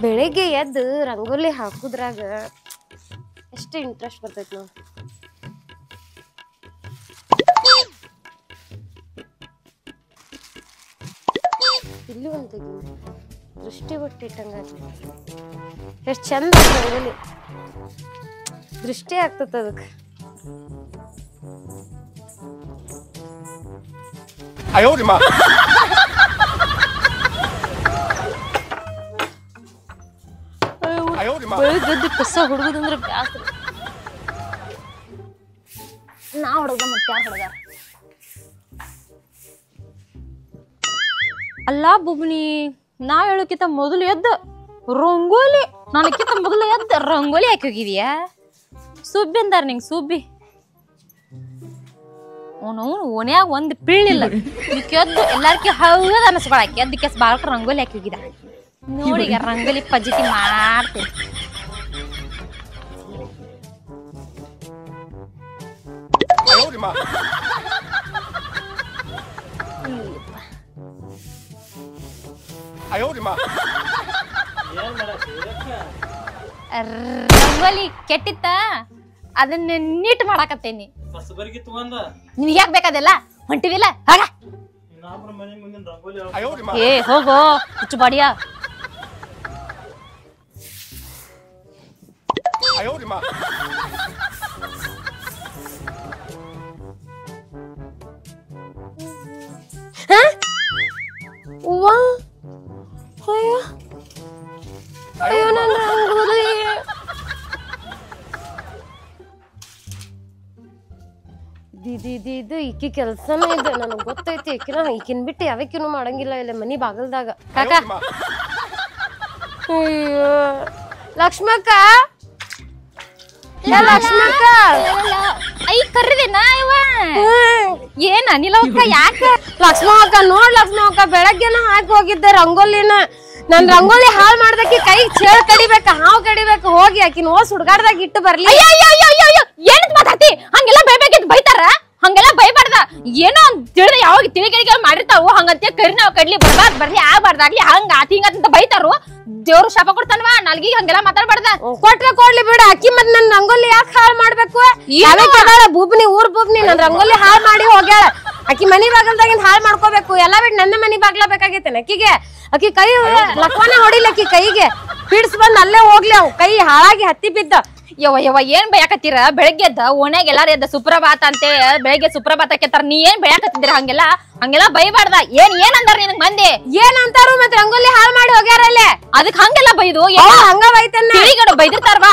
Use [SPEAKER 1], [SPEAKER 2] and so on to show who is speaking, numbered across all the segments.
[SPEAKER 1] ಬೆಳಿಗ್ಗೆ ಎದ್ದು ರಂಗೋಲಿ ಹಾಕುದ್ರಾಗ ಎಷ್ಟು ಇಂಟ್ರೆಸ್ಟ್ ಬರ್ತೈತಿ ನಾವು. ಇಲ್ಲಿ ಒಂದು ದೃಷ್ಟಿ ಬಿಟ್ಟಿಟ್ಟಂಗ ಎಷ್ಟು ಚಂದ ರಂಗೋಲಿ ದೃಷ್ಟಿ ಆಗ್ತದ ಅದಕ್ಕೆ. ಬೆಳಿಗ್ಗೆ ಕಸ ಹುಡುಗುದಂದ್ರೆ ಬ್ಯಾಸ್ರ. ನಾ ಹೊಡೆದ ಮತ್ತೆ ಯಾರು ಹೊಡೆದಾರ?
[SPEAKER 2] ಅಲ್ಲ ಬುಬ್ನಿ, ನಾ ಹೇಳೋಕ್ಕಿಂತ ಮೊದಲು ಎದ್ದ ರಂಗೋಲಿ, ನನಕ್ಕಿಂತ ಮೊದಲು ಎದ್ದ ರಂಗೋಲಿ ಹಾಕಿ ಹೋಗಿದ್ಯಾ? ಸುಬ್ಬಿ ಅಂದಾರ ನಿಂಗೆ ಸುಬ್ಬಿ. ಅವನು ಓನ್ಯಾಗ ಒಂದು ಪಿಳ್ಳಿಲ್ಲ, ಎದ್ದು ಎಲ್ಲಾರ್ಕಿ ಹೌದ ಅನಸ್ಕೊಳಕ್ಕೆ ಎದ್ದು ಕೆಸ್ ಬಾಳಕ ರಂಗೋಲಿ ಹಾಕಿ ಹೋಗಿದ. ನೋಡಿ ಈಗ ರಂಗೋಲಿ ಪಜ್ಜಿತಿ ಮಾಡ್ತೀನಿ. ರಂಗೋಲಿ ಕೆಟ್ಟಿತ್ತ, ಅದನ್ನ ನೀಟ್ ಮಾಡಾಕತ್ತೇನಿ. ನಿನ್ ಯಾಕೆ ಬೇಕಾದೆಲ್ಲ ಹೊಂಟಿವಿಲ್ಲ ಹಾಗ? ಏ ಹೋಗೋ ಹುಚ್ಚು ಬಾಡಿಯ.
[SPEAKER 1] ಅಯ್ಯೋ ನನ್ನ ರಂಗೋಲಿ. ಇದು ಈಕಿ ಕೆಲ್ಸನೇ ಇದೆ, ನನಗ್ ಗೊತ್ತೈತಿ. ಈಕಿನ ಬಿಟ್ಟು ಯಾವಕ್ಕಿನೂ ಮಾಡಂಗಿಲ್ಲ ಇಲ್ಲ ಮನಿ ಬಾಗಲ್ದಾಗ. ಕಾಕ ಅಯ್ಯೋ ಲಕ್ಷ್ಮಕ್ಕ, ಲಕ್ಷ್ಮಕ್ಕ
[SPEAKER 2] ಐ ಕರ್ರಿದೇನಾ ಇವ? ಏನ ನಿಲವಕ್ಕ ಯಾಕ?
[SPEAKER 1] ಲಕ್ಷ್ಮಕ್ಕ ನೋಡ್ ಲಕ್ಷ್ಮಕ್ಕ, ಬೆಳಗ್ಗೆನ ಹಾಕಿ ಹೋಗಿದ್ದೆ ರಂಗೋಲಿನ. ನನ್ ರಂಗೋಲಿ ಹಾಳ್ ಮಾಡ್ದಕ್ಕೆ ಕೈ ಚೇಳ್ ಕಡಿಬೇಕ, ಹಾವ್ ಕಡಿಬೇಕು. ಹೋಗಿ ಆಕಿನ ಓಸ್ ಹುಡ್ಗಾಡ್ದಾಗ ಇಟ್ಟು ಬರ್ಲಿ.
[SPEAKER 2] ಏನಂತ ಮಾತಾಡ್ತಿ? ಹಂಗೆಲ್ಲ ಬೈಬೇಕಿತ್ತು, ಬೈತಾರ? ಹಂಗೆಲ್ಲ ಬೈಬಾರ್ದ. ಏನೋ ತಿಳಿದ ಯಾವಾಗ ತಿಳಿಗಳಿಗೆ ಮಾಡಿರ್ತಾವು, ಹಂಗಂತ ಕರಿ ನಾವ್ ಕಡ್ಲಿ ಬರ್ಲಿ ಆಗ್ಬಾರ್ದಾಗ್ಲಿ, ಹಂಗ ಹಿಂಗಂತ ಬೈತಾರು. ದೇವ್ರು ಶಾಪ ಕೊಡ್ತಾನವಾ ನಾಲ್ಗಿಗೆ, ಹಂಗೆಲ್ಲ ಮಾತಾಡ್ಬಾರ್ದ.
[SPEAKER 1] ಕೊಟ್ರೆ ಕೊಡ್ಲಿ ಬಿಡ. ಅಕ್ಕಿ ಮತ್ ನನ್ ರಂಗೋಲಿ ಯಾಕೆ ಹಾಳ್ ಮಾಡ್ಬೇಕು? ಬೂಬ್ನಿ ಊರ್ ಬೂಬ್ನಿ ನನ್ ರಂಗೋಲಿ ಹಾಳ್ ಮಾಡಿ ಹೋಗ್ಯಾಳ. ಅಕ್ಕಿ ಮನಿ ಬಾಗಲ್ದಾಗಿಂದ ಹಾಳ್ ಮಾಡ್ಕೋಬೇಕು. ಎಲ್ಲಾ ಬಿಟ್ಟು ನನ್ನ ಮನಿ ಬಾಗ್ಲ ಬೇಕಾಗೈತೇನೆ ಅಕ್ಕಿಗೆ. ಅಕ್ಕಿ ಕೈ ಲಕ್ವಾನ ಹೊಡಿಲ್ಲ, ಅಕ್ಕಿ ಕೈಗೆ ಪಿಡ್ಸ್ ಬಂದ್ ಅಲ್ಲೇ ಹೋಗ್ಲಿ. ಅವ್ ಕೈ ಹಾಳಾಗಿ ಹತ್ತಿ ಬಿದ್ದ.
[SPEAKER 2] ಯವ್ವ ಏನ್ ಬಯಕತ್ತೀರ? ಬೆಳಗ್ಗೆ ಎದ್ದ ಓಣ್ಯಾಗ ಎಲ್ಲಾರು ಎದ್ದ ಸುಪ್ರಭಾತ ಅಂತೆ ಬೆಳಗ್ಗೆ ಸುಪ್ರಭಾತ ಕೆತ್ತಾರ. ನೀ ಏನ್ ಬಯಕತ್ತಿದ್ದೀರ? ಹಂಗೆಲ್ಲ ಬೈಬಾರ್ದ. ಏನ್ ಅಂದಾರ ನಿನಗ್ ಮಂದಿ?
[SPEAKER 1] ಏನ್ ಅಂತಾರು? ಮತ್ ರಂಗೋಲಿ ಹಾಳ್ ಮಾಡಿ ಹೋಗ್ಯಾರಲ್ಲೇ,
[SPEAKER 2] ಅದಕ್ ಹಂಗೆಲ್ಲ ಬೈದು
[SPEAKER 1] ಹಂಗ ಬೈತನ್ನ
[SPEAKER 2] ಬೈದಿರ್ತಾರವಾ?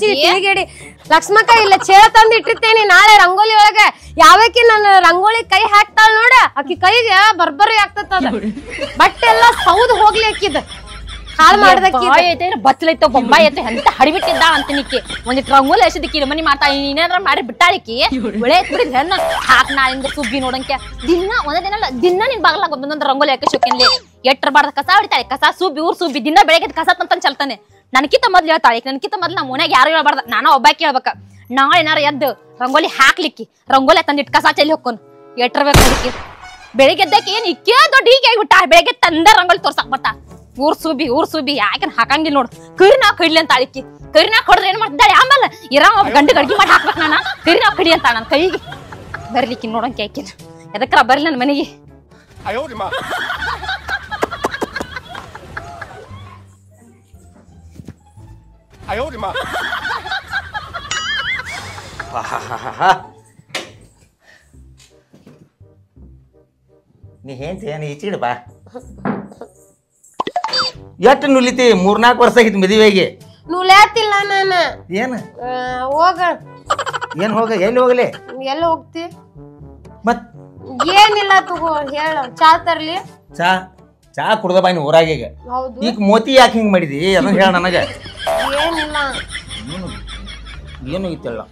[SPEAKER 1] ತಿಳಿಗೇಡಿ ಲಕ್ಷ್ಮಕ್ಕ ಇಲ್ಲ ಚೇಳ ತಂದ್ ಇಟ್ಟಿರ್ತೇನಿ. ನಾಳೆ ರಂಗೋಲಿ ಒಳಗ ಯಾವಕಿ ನನ್ನ ರಂಗೋಲಿ ಕೈ ಹಾಕ್ತಾಳ ನೋಡ, ಆಕಿ ಕೈಗೆ ಬರ್ಬರಿ ಆಗ್ತದ. ಬಟ್ಟೆ ಎಲ್ಲಾ ಸೌದ್ ಹೋಗ್ಲಿ ಅಕ್ಕಿದ ಹಾಳ್ ಮಾಡ್ದಕ್ಕಿ.
[SPEAKER 2] ಬಚ್ಚಲೈತ ಬೊಂಬಾಯಿ ಐತೆ ಅಂತ ಹಡಿಬಿಟ್ಟಿದ್ದ ಅಂತಿನಿಕ್ಕಿ. ಒಂದಿಟ್ಟು ರಂಗೋಲಿ ಹಸಿದಕ್ಕಿ ಮನಿ ಮಾತಾ ಏನಾರ ಮಾಡಿ ಬಿಟ್ಟಾಳಿಕಿ. ಒಳ್ಳೆ ಬಿಡಿದ್ ಹೆಣ್ಣ ಹಾಕ್ ನಾಳಿಂದ ಸುಬ್ಬಿ ನೋಡಂಕೆ ದಿನ ಒಂದೇ ದಿನ ದಿನ ನಿನ್ ಬಾಗ್ಲಾಗ ಒಂದೊಂದ್ ರಂಗೋಲಿ ಹಾಕಿ ಶೋಕಿನ್ಲಿ. ಎಟ್ರ ಬಾರ್ದ ಕಸ ಹೊಡಿತಾಳೆ, ಕಸ ಸುಬ್ಬಿ ಊರ್ ಸುಬ್ಬಿ ದಿನ ಬೆಳಗ್ಗೆ ಕಸ ತಂತ ಚಲ್ತಾನೆ. ನನ್ಕಿಂತ ಮೊದ್ಲು ಹೇಳ್ತಾಳೆ, ನನ್ಕಿಂತ ಮೊದ್ಲು ನಮ್ಮ ಮನ್ಯಾಗ ಯಾರು ಹೇಳ್ಬಾರ್ದ, ನಾನ ಒಬ್ಬಾಕಿ ಹೇಳ್ಬೇಕ. ನಾಳೆ ಏನಾರ ಎದ್ದು ರಂಗೋಲಿ ಹಾಕ್ಲಿಕ್ಕಿ ರಂಗೋಲಿ ತಂದಿಟ್ಟು ಕಸ ಚೆಲ್ಲಿ ಹೊಕ್ಕೊನ್ ಎಟ್ರ ಬೇಕು ಅದಕ್ಕೆ. ಬೆಳಿಗ್ಗೆ ಎದ್ದಕ್ಕೆ ಏನ್ ಇಕ್ಕೇ ದೊಡ್ಡ ಹೀಗೆ ಆಗಿಬಿಟ್ಟ. ಬೆಳಿಗ್ಗೆ ತಂದ ರಂಗೋಲಿ ತೋರ್ಸಾಕ್ ಬರ್ತಾ. ಊರ್ ಸುಬ್ಬಿ ಯಾಕೆ ಹಾಕಂಗಿಲ್ಲ ನೋಡು. ಕರಿನಾವ್ ಕಡ್ಲಿ ಅಂತ ಅಳಿಕಿ. ಕರಿನಾವ್ ಕಡ್ದ್ರೆ ಏನ್ ಮಾಡ್ತಿದ್ದಾಳೆ? ಆಮೇಲೆ ಇರಾಮ ಗಂಡು ಅಡ್ಗಿ ಮಾಡಿ ಹಾಕ್ಬೇಕು. ನಾನು ಕರಿನಾವ್ ಕಡಿ ಅಂತ ನನ್ನ ಕೈಗೆ ಬರ್ಲಿಕ್ಕಿ ನೋಡಂಕೆ ಆಕಿನ. ಎದಕ್ರ ಬರ್ಲಿ ನನ್ನ ಮನೆಗೆ.
[SPEAKER 3] ನೀ ಏನ್ ಈಚಿಡ್ ಬಾ. ಎಷ್ಟು ನುಲಿತಿ? 3-4 ವರ್ಷ ಆಗಿತ್ತು ಮದುವೆಗೆ.
[SPEAKER 1] ನುಲ್ಯಾತಿಲ್ಲ ನಾನು.
[SPEAKER 3] ಏನ್
[SPEAKER 1] ಹೋಗ
[SPEAKER 3] ಏನ್ ಹೋಗ? ಎಲ್ಲಿ ಹೋಗ್ಲಿ?
[SPEAKER 1] ಎಲ್ಲ ಹೋಗ್ತಿ?
[SPEAKER 3] ಮತ್
[SPEAKER 1] ಏನಿಲ್ಲ ತಗೋ ಹೇಳ. ಚಾ ತರ್ಲಿ?
[SPEAKER 3] ಚಾ ಕುಡ್ದ ಬಾಯಿ ಊರಾಗೀಗ. ಈಗ ಮೋತಿ ಯಾಕೆ ಹಿಂಗ್ ಮಾಡಿದಿ ಅದನ್ನ ಹೇಳ ನನಗ.
[SPEAKER 1] ಏನಿಲ್ಲ.
[SPEAKER 3] ಏನು ಇತ್ತಲ್ಲ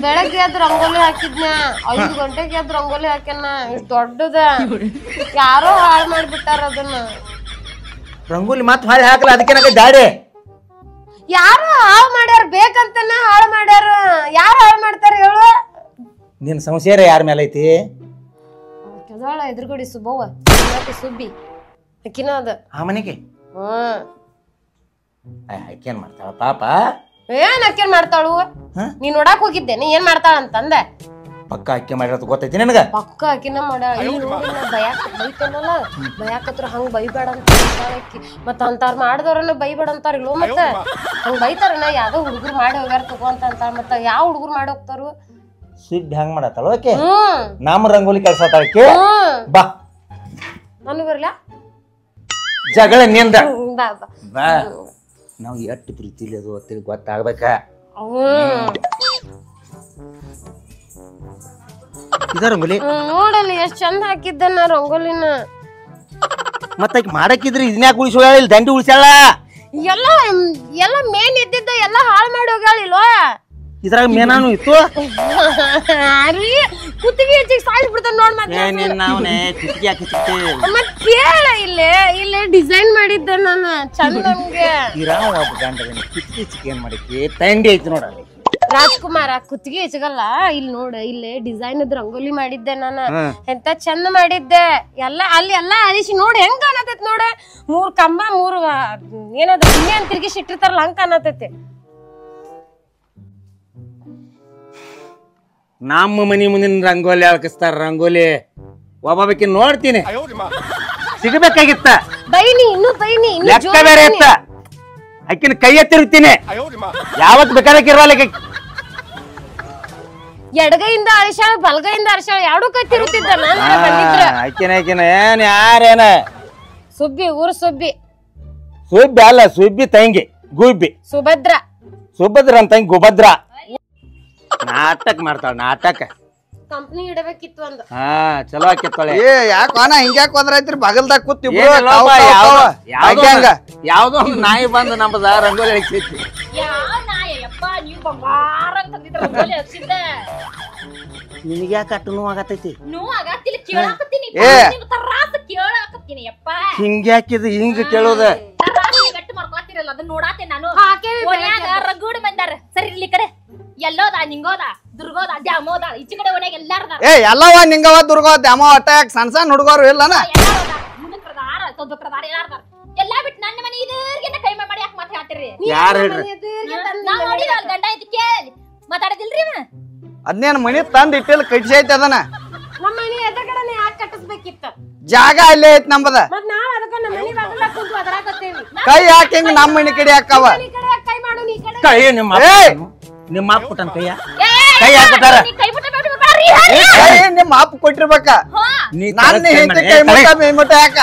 [SPEAKER 1] ಬೆಳಗ್ಗೆ ಎದ್ದು ರಂಗೋಲಿ ಹಾಕಿದ್ನ, 5 ಗಂಟೆಗೆ ಎದ್ದು ರಂಗೋಲಿ ಹಾಕ್ಯಾನ. ಇಷ್ಟ ದೊಡ್ಡದ ಯಾರೋ ಹಾಳು ಮಾಡ್ಬಿಟ್ಟಾರ ಅದನ್ನ.
[SPEAKER 3] ರಂಗೋಲಿ ಮತ್ ಹಾಳಿ ಹಾಕಲ್ಲ, ಅದಕ್ಕೆ ನನಗೆ ದಾಡಿ.
[SPEAKER 1] ಯಾರು ಹಾಳು ಮಾಡ್ಯಾರ ಬೇಕಂತನ ಹಾಳು ಮಾಡ್ಯಾರ. ಯಾರು ಹಾಳು ಮಾಡ್ತಾರ ಹೇಳು?
[SPEAKER 3] ನಿನ್ ಸಂಶಯ ಯಾರ ಮೇಲೆ ಐತಿ?
[SPEAKER 1] ಕೆದಾಳ ಎದುರುಗಡಿ ಸುಬ್ಬವ್ವ ಸುಬ್ಬಿ ಅಕ್ಕಿನ ಅದ
[SPEAKER 3] ಆ ಮನೆಗೆ. ಆಕೇನ್ ಮಾಡ್ತಾಳ ಪಾಪ?
[SPEAKER 1] ಏನ್ ಅಕ್ಕೇನ್ ಮಾಡ್ತಾಳು? ನೀ ನೋಡಾಕ್ ಹೋಗಿದ್ದೇನೆ ಏನ್ ಮಾಡ್ತಾಳ ಅಂತಂದೆ.
[SPEAKER 3] ಪಕ್ಕ ಅಕ್ಕಿ ಮಾಡಿರೋದು ಗೊತ್ತೈತಿ ನಿನಗ?
[SPEAKER 1] ಪಕ್ಕ ಅಕ್ಕಿನ ಮಾಡ್ಯಾಳ. ಬೈತೇನಲ್ಲ ಬಯಾಕತ್ರ ಹಂಗ ಬೈಬೇಡ ಅಂತ ಅಕ್ಕಿ. ಮತ್ತ ಅಂತಾರ ಮಾಡಿದವ್ರನ್ನ ಬೈಬೇಡ ಅಂತಾರ ಇಲ್ಲೋ. ಮತ್ತ ಹಂಗ ಬೈತಾರನ ಯಾವ್ದೋ ಹುಡುಗರು ಮಾಡಿ ಹೋಗ್ಯಾರ ತಗೋ ಅಂತ ಅಂತಾರ. ಮತ್ತ ಯಾವ ಹುಡುಗರು ಮಾಡಿ ಹೋಗ್ತಾರು?
[SPEAKER 3] ಸುದ್ದಿ ಹಂಗ ಮಾಡತ್ತಾಳ ಆಕೆ. ನಮ್ಮ ರಂಗೋಲಿ ಕೆಲಸ ಆಕೆ. ಬಾ
[SPEAKER 1] ನಾನು ಬರ್ಲಾ?
[SPEAKER 3] ಜಗಳ ನಿಂದ
[SPEAKER 1] ಬಾ ಬಾ.
[SPEAKER 3] ಬಾ. ನಾವು ಎಷ್ಟು ಪ್ರೀತಿಲಿ ಅದು ಅಂತೇಳಿ ಗೊತ್ತಾಗ್ಬೇಕ. ಇದ ರಂಗೋಲಿ
[SPEAKER 1] ನೋಡಲ್ಲಿ ಎಷ್ಟ್ ಚಂದ ಹಾಕಿದ್ದ ನಾ ರಂಗೋಲಿನ.
[SPEAKER 3] ಮತ್ತ ಮಾಡಕ್ಕಿದ್ರಿ ಇದನ್ಯಾಕ ಉಳಿಸೋಳ? ಇಲ್ಲಿ ದಂಡಿ ಉಳಿಸ್ಯಾಳ.
[SPEAKER 1] ಎಲ್ಲ ಎಲ್ಲ ಮೇನ್ ಇದ್ದಿದ್ದ ಎಲ್ಲ ಹಾಳು ಮಾಡಿ ಹೋಗ್ಯಾಳಿಲ್ವಾ?
[SPEAKER 3] ಇದ್ರಾಗ ಮೇನಾನು ಇತ್ತು.
[SPEAKER 1] ಕುತ್ತಿಗೆ ಹೆಚ್ಚಿಗೆ ಸಾಯಿಸ್ ಬಿಡ್ತಾನ ನೋಡ್. ಮತ್ ಕೇಳ ಇಲ್ಲೇ ಡಿಸೈನ್ ಮಾಡಿದ್ದೆ ನಾನು ಚಂದ. ನಮ್ಗೆ
[SPEAKER 3] ಏನ್ ಮಾಡಕ್ಕೆ ತಂಡಿ ಐತಿ ನೋಡ
[SPEAKER 1] ರಾಜ್ಕುಮಾರ ಕುತ್ತಿಗೆ ಹೆಚ್ಚಗಲ್ಲ. ಇಲ್ಲಿ ನೋಡ ಇಲ್ಲೇ ಡಿಸೈನ್ ರಂಗೋಲಿ ಮಾಡಿದ್ದೆ ನಾನು. ಎಂತ ಚಂದ ಮಾಡಿದ್ದೆ. ಎಲ್ಲ ಅಲ್ಲಿ ಎಲ್ಲಾ ಅಳಿಸಿ ನೋಡಿ ಹೆಂಗ್ ಕಾಣತೈತಿ ನೋಡ. 3 ಕಂಬ 3 ಏನದ ಇನ್ನೇನ್ ತಿರ್ಗಿಸಿ ಇಟ್ಟಿರ್ತಾರಲ್ಲ ಹಂಗ ಕಾಣತೈತಿ.
[SPEAKER 3] ನಮ್ಮ ಮನಿ ಮುಂದಿನ ರಂಗೋಲಿ ಹಾಕಿಸ್ತಾರ. ರಂಗೋಲಿ ಒಬ್ಬಾಕಿ ನೋಡ್ತೀನಿ ಸಿಗಬೇಕಾಗಿತ್ತ.
[SPEAKER 1] ಬೈನಿ ಇನ್ನು ಬೈನಿ
[SPEAKER 3] ಲೆಕ್ಕ ಬೇರೆ ಇತ್ತ. ಅಕ್ಕಿನ ಕೈ ಎತ್ತಿರ್ತೀನಿ ಯಾವತ್ ಬೇಕಾದಕ್ಕಿರ್ವಲ್ಲ.
[SPEAKER 1] ಎಡಗೈಯಿಂದ ಅಳಿಸಾಳ ಬಲಗೈಯಿಂದ ಅಳಿಸಾಳ ಎರಡು ಕೈ ತಿರುತ್ತಿದ್ದ ನಾನು ಬಂದಿದ್ರ.
[SPEAKER 3] ಅಕ್ಕಿನ ಏನ್ ಯಾರೇನ
[SPEAKER 1] ಸುಬ್ಬಿ ಊರು ಸುಬ್ಬಿ.
[SPEAKER 3] ಸುಬ್ಬಿ ಅಲ್ಲ ಸುಬ್ಬಿ ತಂಗಿ ಗುಬ್ಬಿ. ಸುಭದ್ರ ಅಂತ ಗುಭದ್ರ. ನಾಟಕ ಮಾಡ್ತಾಳ ನಾಟಕ.
[SPEAKER 1] ಕಂಪ್ನಿ ಇಡಬೇಕಿತ್ತು ಅಂದ.
[SPEAKER 3] ಚಲೋ ಆಕಿತ್ತಾಳೆ.
[SPEAKER 4] ಯಾಕೋನ ಹಿಂಗ್ಯಾಕ ಹೋದ್ರೈತ್ರಿ ಬಗಲ್ದಾಗ ಕೂತ್
[SPEAKER 3] ಯಾವ್ದೋ ನಾಯಿ ಬಂದು ನಮ್ಮದ ರಂಗೋಲಿ ಹಚ್ಚಿತ್ತು. ನಿನಗೆ ಯಾಕೆ ಅಟ್ಟು ನೋವು ಆಗತೈತಿ? ಹಿಂಗ್ಯಾಕಿದ್ ಹಿಂಗ ಕೇಳೋದ?
[SPEAKER 2] ಎಲ್ಲೋದ ನಿಂಗೋದ ದುರ್ಗೋದ ದ್ಯಾಮೋದ ಈಚೆ ಕಡೆ ಒಣಗ ಎಲ್ಲಾರ್ದ
[SPEAKER 4] ಎಲ್ಲವ ನಿಂಗವ ದುರ್ಗೋ ದ್ಯಾಮೋ ಅಟ್ಯಾಕ್ ಸಣ್ಣ ಸಣ್ಣ ಹುಡುಗರು ಇಲ್ಲನ
[SPEAKER 2] ಎಲ್ಲಾ ಬಿಟ್ಟು ನನ್ನ ಮನೆ ಇದ್ರಿಗೆ ಕೈ ಮಾಡಿ ಯಾಕೆ ಮಾತು ಹೇಳ್ತೀರಿ?
[SPEAKER 3] ಯಾರು ಹೇಳ್ರಿ?
[SPEAKER 2] ನಾ ನೋಡಿದ ಗಂಡ ಐತಿ ಕೇಳಿ ಮಾತಾಡದಿಲ್ರಿ.
[SPEAKER 4] ಅದ್ನೇನ್ ಮನಿ ತಂದ್ ಇಟ್ಟಿಲ್ಲ ಕಟ್ಸೈತಿ ಅದನ್ನ.
[SPEAKER 1] ನಮ್ಮ ಮನೆ ಎದಗಡನೆ ಯಾಕೆ ಕಟ್ಟಿಸ್ಬೇಕಿತ್ತ?
[SPEAKER 4] ಜಾಗ ಅಲ್ಲೇ ಐತಿ ನಮ್ಮದ.
[SPEAKER 1] ಮತ್ ನಾವ್ ಅದಕ್ಕ ನಮ್ಮ ಮನೆ ಬಾಗಲ ಕುಂತು ಅದರಾಕತ್ತೇವಿ.
[SPEAKER 4] ಕೈ ಯಾಕೆ ಹಿಂಗ ನಮ್ಮ ಮನಿ ಕಡೆ ಯಾಕವ?
[SPEAKER 1] ಕೈ ಮಾಡು ನೀ ಕಡೆ.
[SPEAKER 3] ಕೈ ನಿಮ್ಮ ಅಪ್ಪ ಕೊಟ್ಟನ್ ಕೈ ಹಾಕತಾರ.
[SPEAKER 4] ನಿಮ್ಮ ಅಪ್ಪ ಕೊಟ್ಟಿರ್ಬೇಕ. ನನ್ನ ಹೆಂಡತಿ ಕೈ ಮುಟ್ಟ ಮೈ ಮುಟ್ಟ ಯಾಕ?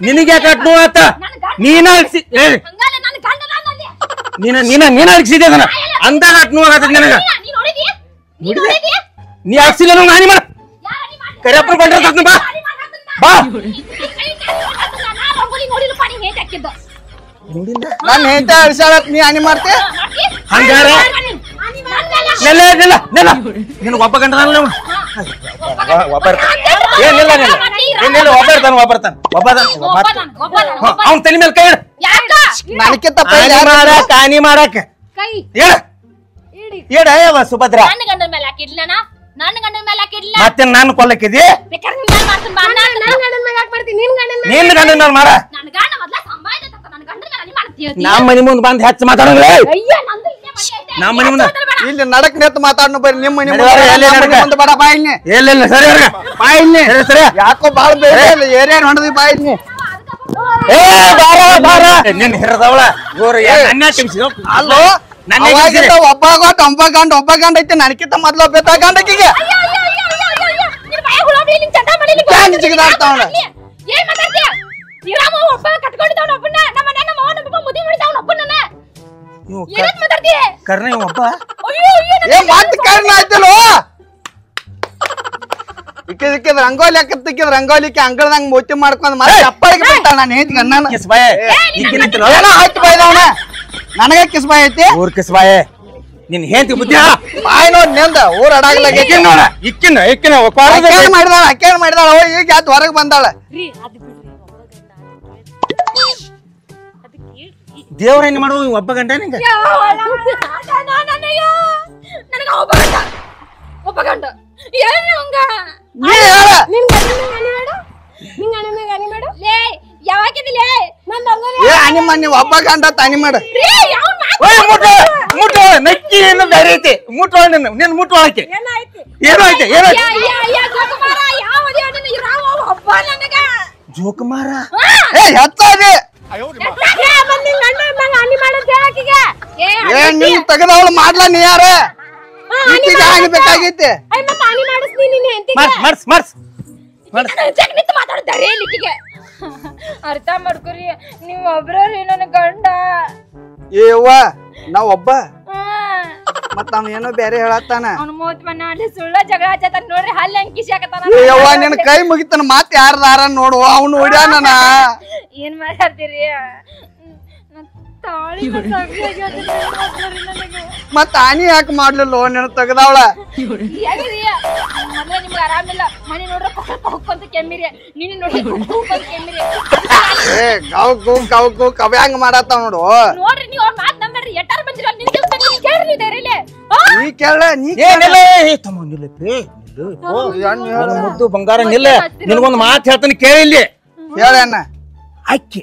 [SPEAKER 3] ನಿನಗೆ ಯಾಕೆ ಅಟ್ ನೋವು ಆತ? ನೀನ ಅಳಿಸಿದೆ ಅದನ್ನ ಅಂದಾಗ ಅಟ್ ನೋವು ಆಗತ್ತ ನನಗ. ನೀ ಹಾಕ್ಸಿಲ್ಲ ನಾನಿ ಮಾಡ ಕರಿಯಪ್ಪ ಬಂದ್ರ ಬಾ ಬಾ.
[SPEAKER 4] ನನ್ನ ಹೆಂಡತಿ ಅಳಿಸಾಳತ್ ನೀ ಹಾನಿ ಮಾಡ್ತಿ?
[SPEAKER 3] ಹಂಗಾರ ನಿನ್ ಒಬ್ಬ ಗಂಡ ಅವ್ನ ತಲೆ ಮೇಲೆ ಕೈ ಇಡ.
[SPEAKER 4] ನನಕಿಂತ
[SPEAKER 3] ಕಾನಿ ಮಾಡಕ್ ಹೇಳ ಸುಭದ್ರ. ಮತ್ತೆ ನಾನು ಕೊಲ್ಲಕ್ಕಿದಿ ನಿನ್ ಗಂಡನ ಮೇಲೆ ಮಾಡ. ನಮ್ಮ ಮನಿ ಮುಂದ್ ಬಂದ್ ಹೆಚ್ಚು ಮಾತಾಡೋಣ. ನಮ್ಮ ಮನಿ ಮುಂದ
[SPEAKER 4] ಇಲ್ಲಿ ನಡಕ್ ನೆತ್ತು ಮಾತಾಡ್ನು ಬರ್ರಿ. ನಿಮ್ಮ ಮನಿ ಮುಂದೆ ಬಡ ಬಾಯಿನಿ.
[SPEAKER 3] ಇಲ್ಲ ಸರಿ ಬಾಯಿನಿ ಸರಿ.
[SPEAKER 4] ಯಾಕೋ ಬಾಳ ಬೇರೆ ಏನೇನ್ ಹೊಂಡದಿ ಬಾಯಿನಿ.
[SPEAKER 3] ನಿನ್ ಹಿರದವಳ
[SPEAKER 4] ಅಲ್ಲೋ ಒಬ್ಬ ಗಂಡ ಐತಿ. ನನಕಿಂತ ಮೊದ್ಲು ಬೆತ್ತ ಗಂಡಕಿಗೆ
[SPEAKER 3] ಕರ್ಣ ಒಬ್ಬ
[SPEAKER 4] ಕರ್ಣ ಆಯ್ತಲ್ಲೋ. ಇಕ್ಕಿದ ರಂಗೋಲಿ ಹಾಕತ್ತಿಕ್ಕಿದ ರಂಗೋಲಿಕ್ಕೆ ಅಂಗಳದಂಗ ಮೂತಿ ಮಾಡ್ಕೊಂಡ್ ಮತ್ತೆ ಅಪ್ಪಳಿಗೆ ಬಿಟ್ಟ. ನಾನು ಹೇಳ್ತೀನಿ ಏನೋ ಆಯ್ತು ಬಾಯ್ದವನ ನನಗ ಕಿಸ್ಬಾಯ್ ಐತಿ.
[SPEAKER 3] ಊರ್ ಕಿಸ್ಬಾಯ್ ನಿನ್ ಹೆಂಡತಿ ಬುದ್ಧಿ
[SPEAKER 4] ಬಾಯ್ ನೋಡ್ ನಿಂದ ಊರ್ ಅಡಾಗ್ಲಾಗ
[SPEAKER 3] ನೋಡ
[SPEAKER 4] ಅಕ್ಕೇನ್ ಮಾಡಿದಾಳ ಈಗ ಯಾತ್ ಹೊರಗ್ ಬಂದಾಳ.
[SPEAKER 3] ದೇವ್ರ ಹೆಂಗ್ ಮಾಡುವ ಒಬ್ಬ ಗಂಡ ನಿಂಗ
[SPEAKER 2] ನನಗ ಒಬ್ಬ ಗಂಡ ಏನ್ ಹಂಗ
[SPEAKER 4] ನೀ ಹೇಳ
[SPEAKER 2] ಯಾವಾಗಿದಿಲೇ
[SPEAKER 4] ಏ ಅನಿಮ ನೀವ್ ಒಬ್ಬ ಗಂಡ ತನಿ ಮಾಡ
[SPEAKER 3] ಮುಟ್ಟು ನಕ್ಕಿ ಏನು ಬೇರೆ ಐತಿ ಮುಟ್ಟು ನಿನ್ ಮುಟ್ಟು ಹಾಕಿ ಏನಾಯ್ತು ಜೋಕುಮಾರ
[SPEAKER 4] ಏ ಹೆಚ್ಚಾದಿ ಏ ನಿನ್ ತೆಗದವಳು ಮಾಡ್ಲಾ ನೀ ಯಾರ ಈಕಿಗೆ ಆಗ್ಬೇಕಾಗೈತಿ
[SPEAKER 3] ಮರ್ಸ್
[SPEAKER 2] ಮಾತಾಡ್ತಾರೆ ಲಿಕ್ಕಿಗೆ ಅರ್ಥ ಮಾಡ್ಕೊರಿ ನೀವ್ ಒಬ್ರಿ ನನ್ನ ಗಂಡ
[SPEAKER 4] ಏವ್ವ ನಾವ್ ಒಬ್ಬ ಮತ್ತ ಅವ್ ಏನೋ ಬೇರೆ ಹೇಳತ್ತಾನ
[SPEAKER 2] ಅವ್ನ ಮೂವತ್ ಮನ ಅಲ್ಲಿ ಸುಳ್ಳ ಜಗಳ ಹಚ್ಚತಾನ ನೋಡ್ರಿ ಹಲ್ಲಿ ಅಂಕಿಸಿ ಹಾಕತಾನ
[SPEAKER 4] ಏವ್ವ ನಿನ್ ಕೈ ಮುಗಿತಾನ ಮಾತ್ ಯಾರ್ದಾರ ನೋಡು ಅವ್ನು ಹೊಡ್ಯಾನ
[SPEAKER 2] ಏನ್ ಮಾತಾಡ್ತೀರಿ ತಾಳಿ
[SPEAKER 4] ಮತ್ತ ಆನಿ ಯಾಕೆ ಮಾಡ್ಲಿಲ್ಲ ನಿನ್ ತೆಗದವಳ
[SPEAKER 2] ಮೊದ್ಲ ನಿಮ್ಗೆ ಆರಾಮಿಲ್ಲ ಮನೆ ನೋಡ್ರ ಹೊಕ್ಕಂತ ಕೆಮ್ಮಿರಿ ನೀನು ನೋಡಿ ಕೆಮ್ಮಿರಿ
[SPEAKER 4] ಏ ಗೌ ಕವ್ಯಾಂಗ ಮಾಡತ್ತಾವ ನೋಡು
[SPEAKER 2] ನೋಡ್ರಿ ನೀವ್ ಅವ್ರ ಮಾತ್ ನಂಬೇಡ್ರಿ ಎಟ್ಟಾರ ಬಂದಿರ ನಿನ್ ಕೇಳ್ರಿ ಡೈರಿಲಿ
[SPEAKER 4] ನೀ ಕೇಳ ನೀ
[SPEAKER 3] ಮುದ್ದು ಬಂಗಾರ ನಿಲ್ಲ ನಿನಗೊಂದು ಮಾತು ಹೇಳ್ತಾನೆ ಕೇಳಿ ಇಲ್ಲಿ
[SPEAKER 4] ಹೇಳಣ್ಣ
[SPEAKER 3] ಅಕ್ಕಿ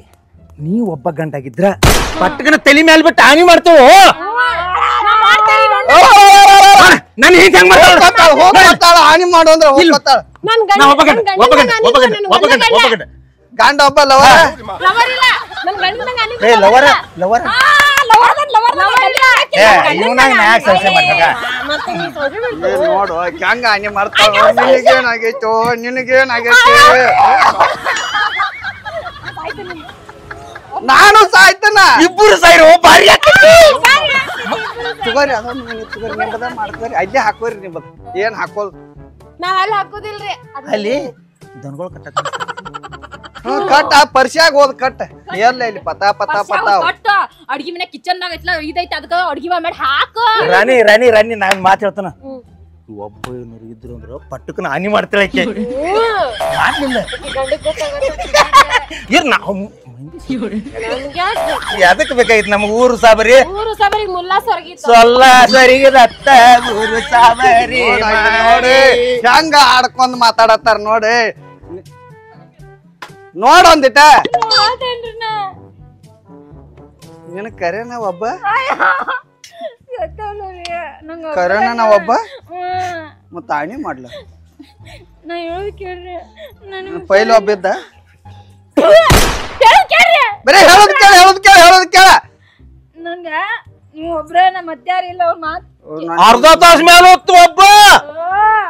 [SPEAKER 3] ನೀ ಒಬ್ಬ ಗಂಟಾಗಿದ್ರ ಪಟ್ಟಗನ ತಲೆ ಮೇಲೆ ಬಿಟ್ಟು ಹಾನಿ ಮಾಡ್ತೇವ ನನ್ ಹಿಂಗ್ ಹೆಂಗ್
[SPEAKER 4] ಹೋಗ್ತಾಳ ಹಾನಿ ಮಾಡು ಅಂದ್ರೆ ಹೋಗ್ತಾಳ ಗಂಡ ಒಬ್ಬ ನೋಡು ಹೆಂಗ ಹಾನಿ ಮಾಡ್ತಾಳ ನಿನಗೇನಾಗೈತೋ ನಿನಗೇನಾಗೈತಿ ನಾನು ಸಾಯ್ತನ
[SPEAKER 3] ಇಬ್ಬರು ಸಾಯ್ರು ಬಾರಿ
[SPEAKER 4] ತಗೋರಿ ಅದೊಂದು ಮಾಡ್ಕೋರಿ ಅಲ್ಲೇ ಹಾಕೋರಿ ನಿಮ್ಮದು ಏನ್ ಹಾಕೋಲ್
[SPEAKER 1] ನಾವ್ ಅಲ್ಲಿ ಹಾಕೋದಿಲ್ರಿ
[SPEAKER 3] ಅಲ್ಲಿ ದನಗಳು
[SPEAKER 4] ಕಟ್ಟ ಪರಿಶ್ಯಾಗ ಹೋದ್ ಕಟ್ಟ ಎಲ್ಲ ಇಲ್ಲಿ ಪತಾ
[SPEAKER 2] ಅಡ್ಗಿ ಮನೆ ಕಿಚನ್ ನಾಗ ಇದೈತಿ ಅದಕ್ಕ ಅಡ್ಗಿ ಮಾಡಿ ಹಾಕ
[SPEAKER 3] ರಾಣಿ ನಾನ್ ಮಾತು ಹೇಳ್ತಾನ ಒಬ್ಬ ಏನಾರು ಇದ್ರು ಅಂದ್ರ ಪಟ್ಟಕ್ಕನ ಹಾನಿ ಮಾಡ್ತಾಳೆ ಆಕೆ ಮಾಡ್ಲಿಲ್ಲ ಅದಕ್ಕೆ ಬೇಕಾಗಿತ್ತು ನಮ್ಗ ಊರು ಸಾಬರಿ ಸೊಲ್ಲ ಸರಿಗದತ್ತ ಊರು ಸಾಬರಿ
[SPEAKER 4] ನೋಡಿ ಹೆಂಗ ಆಡ್ಕೊಂಡ್ ಮಾತಾಡತ್ತಾರ ನೋಡಿ ನೋಡೊಂದಿಟ ನಿನ್ ಕರೆನ ಒಬ್ಬ ಕರೆನ ನಾವ್ ಒಬ್ಬ ಮತ್ತ ಆಣಿ ಮಾಡ್ಲ
[SPEAKER 2] ನಾ ಹೇಳೋದು ಕೇಳ್ರಿ
[SPEAKER 4] ಪೈಲ ಒಬ್ಬ ಇದ್ದ ಬರೀ ಹೇಳೋದ್ ಕೇಳ
[SPEAKER 2] ನಂಗ ನೀವ್ ಒಬ್ರ ನಮ್ಮ ಮತ್ತಾರ ಇಲ್ಲ ಅವ್ರ ಮಾತ್
[SPEAKER 3] ಅರ್ಧ ತಾಸ ಮೇಲೆ ಹೊತ್ತು ಒಬ್ಬ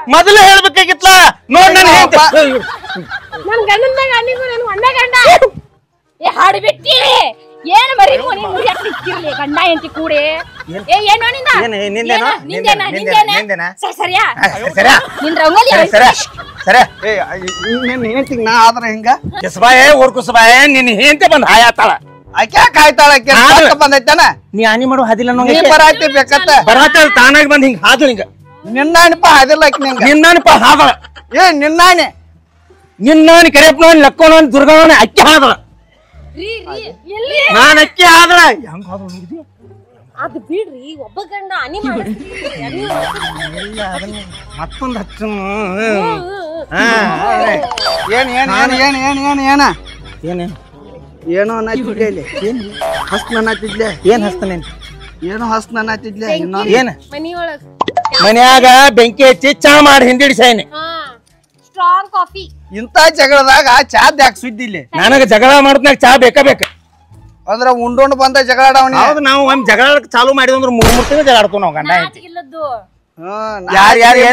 [SPEAKER 3] ಮೊದಲೇ ಹೇಳ್ಬೇಕಾಗಿತ್ಲ ನೋಡ್
[SPEAKER 1] ನನ್ ಗಂಡನ ಮ್ಯಾಗ ಅಣ್ಣಿಗೂ ನನ್ ಒಂದೇ ಗಂಡ
[SPEAKER 2] ಏ ಹಾಡ್ಬಿಟ್ಟಿ ಏನ್ ಮರಿ ನಿಕ್ಕಿರ್ಲಿ ಗಂಡ ಎಂತಿ ಕೂಡಿ ಏ ಏನೋ ನಿಂದೇನಾ ಸರಿಯಾ ನಿನ್ ರಂಗೋಲಿ
[SPEAKER 4] ಹೆಂಡತಿಗ್ ನಾ ಆದ್ರ ಹಿಂಗ
[SPEAKER 3] ಕಿಸ್ಬಾಯೇ ಊರ್ ಕುಸ್ಬಾಯೇ ನಿನ್ ಹೆಂಡತಿ ಬಂದ್ ಹಾಯಾತಾಳ
[SPEAKER 4] ಆಕೆ ಕಾಯ್ತಾಳ ಬಂದೈತಾನ
[SPEAKER 3] ನೀ ಹಾನಿ ಮಾಡೋ ಹಾದಿಲ್ಲ
[SPEAKER 4] ಬರಾತಿ ಬೇಕತ್ತ
[SPEAKER 3] ಬರಾತ ತಾನಾಗಿ ಬಂದ್ ಹಿಂಗ ಹಾದು ಹಿಂಗ
[SPEAKER 4] ನಿನ್ನಾಣಿಪ ಹಾದಿಲ್ಲ ನಿಂಗ
[SPEAKER 3] ನಿನ್ನಾನಿಪ ಹಾದಳ
[SPEAKER 4] ಏ ನಿನ್ನಾಣಿ
[SPEAKER 3] ನಿನ್ನಾನಿ ಕರೆಯಪ್ಪನವನ್ ಲಕ್ಕೋನವನ್ ದುರ್ಗವನ ಅಕ್ಕಿ ಹಾದಳ ನಾನ್ ಅಕ್ಕಿ ಆದಳ ಹೆಂಗ್ ಹಾದಳ ನೋಡಿದ್ವಿ
[SPEAKER 1] ಅದು ಬಿಡ್ರಿ ಒಬ್ಬ ಗಂಡ ಹನಿ
[SPEAKER 3] ಮತ್ತೊಂದ್ ಹಚ್ಚ
[SPEAKER 4] ಏನೋ ಅನ್ನತ್ತಿದ್ಲೆ ಇಲ್ಲಿ ಹಸ್ನ ಅನ್ನತ್ತಿದ್ಲೆ
[SPEAKER 3] ಏನ್ ಹಸ್ತಾನೆ
[SPEAKER 4] ಏನೋ ಹಸ್ನ ಅನ್ನತ್ತಿದ್ಲೆ
[SPEAKER 3] ಏನ್
[SPEAKER 1] ಮನಿಯೊಳಗ
[SPEAKER 3] ಮನ್ಯಾಗ ಬೆಂಕಿ ಹಚ್ಚಿ ಚಾ ಮಾಡಿ ಹಿಂದಿಡ್ಸೇನೆ
[SPEAKER 1] ಸ್ಟ್ರಾಂಗ್ ಕಾಫಿ
[SPEAKER 4] ಇಂತ ಜಗಳದಾಗ ಚಾದ್ ಯಾಕೆ ಸುದ್ದಿ ಇಲ್ಲಿ
[SPEAKER 3] ನನಗ ಜಗಳ ಮಾಡೋದ್ನಾಗ ಚಾ ಬೇಕಾ
[SPEAKER 4] ಅಂದ್ರ ಉಂಡೋಂಡ್ ಬಂದ ಜಗಳಾಡವನಿ
[SPEAKER 3] ಹೌದು ನಾವು ಒಂದ್ ಜಗಳ ಚಾಲು ಮಾಡಿದ್ವಿ ಅಂದ್ರೆ 3 ತಿಂಗಳು ಜಗಳ ಆಡ್ತೀವಿ ನಾವು ಗಂಡ ಹೆಂಡತಿ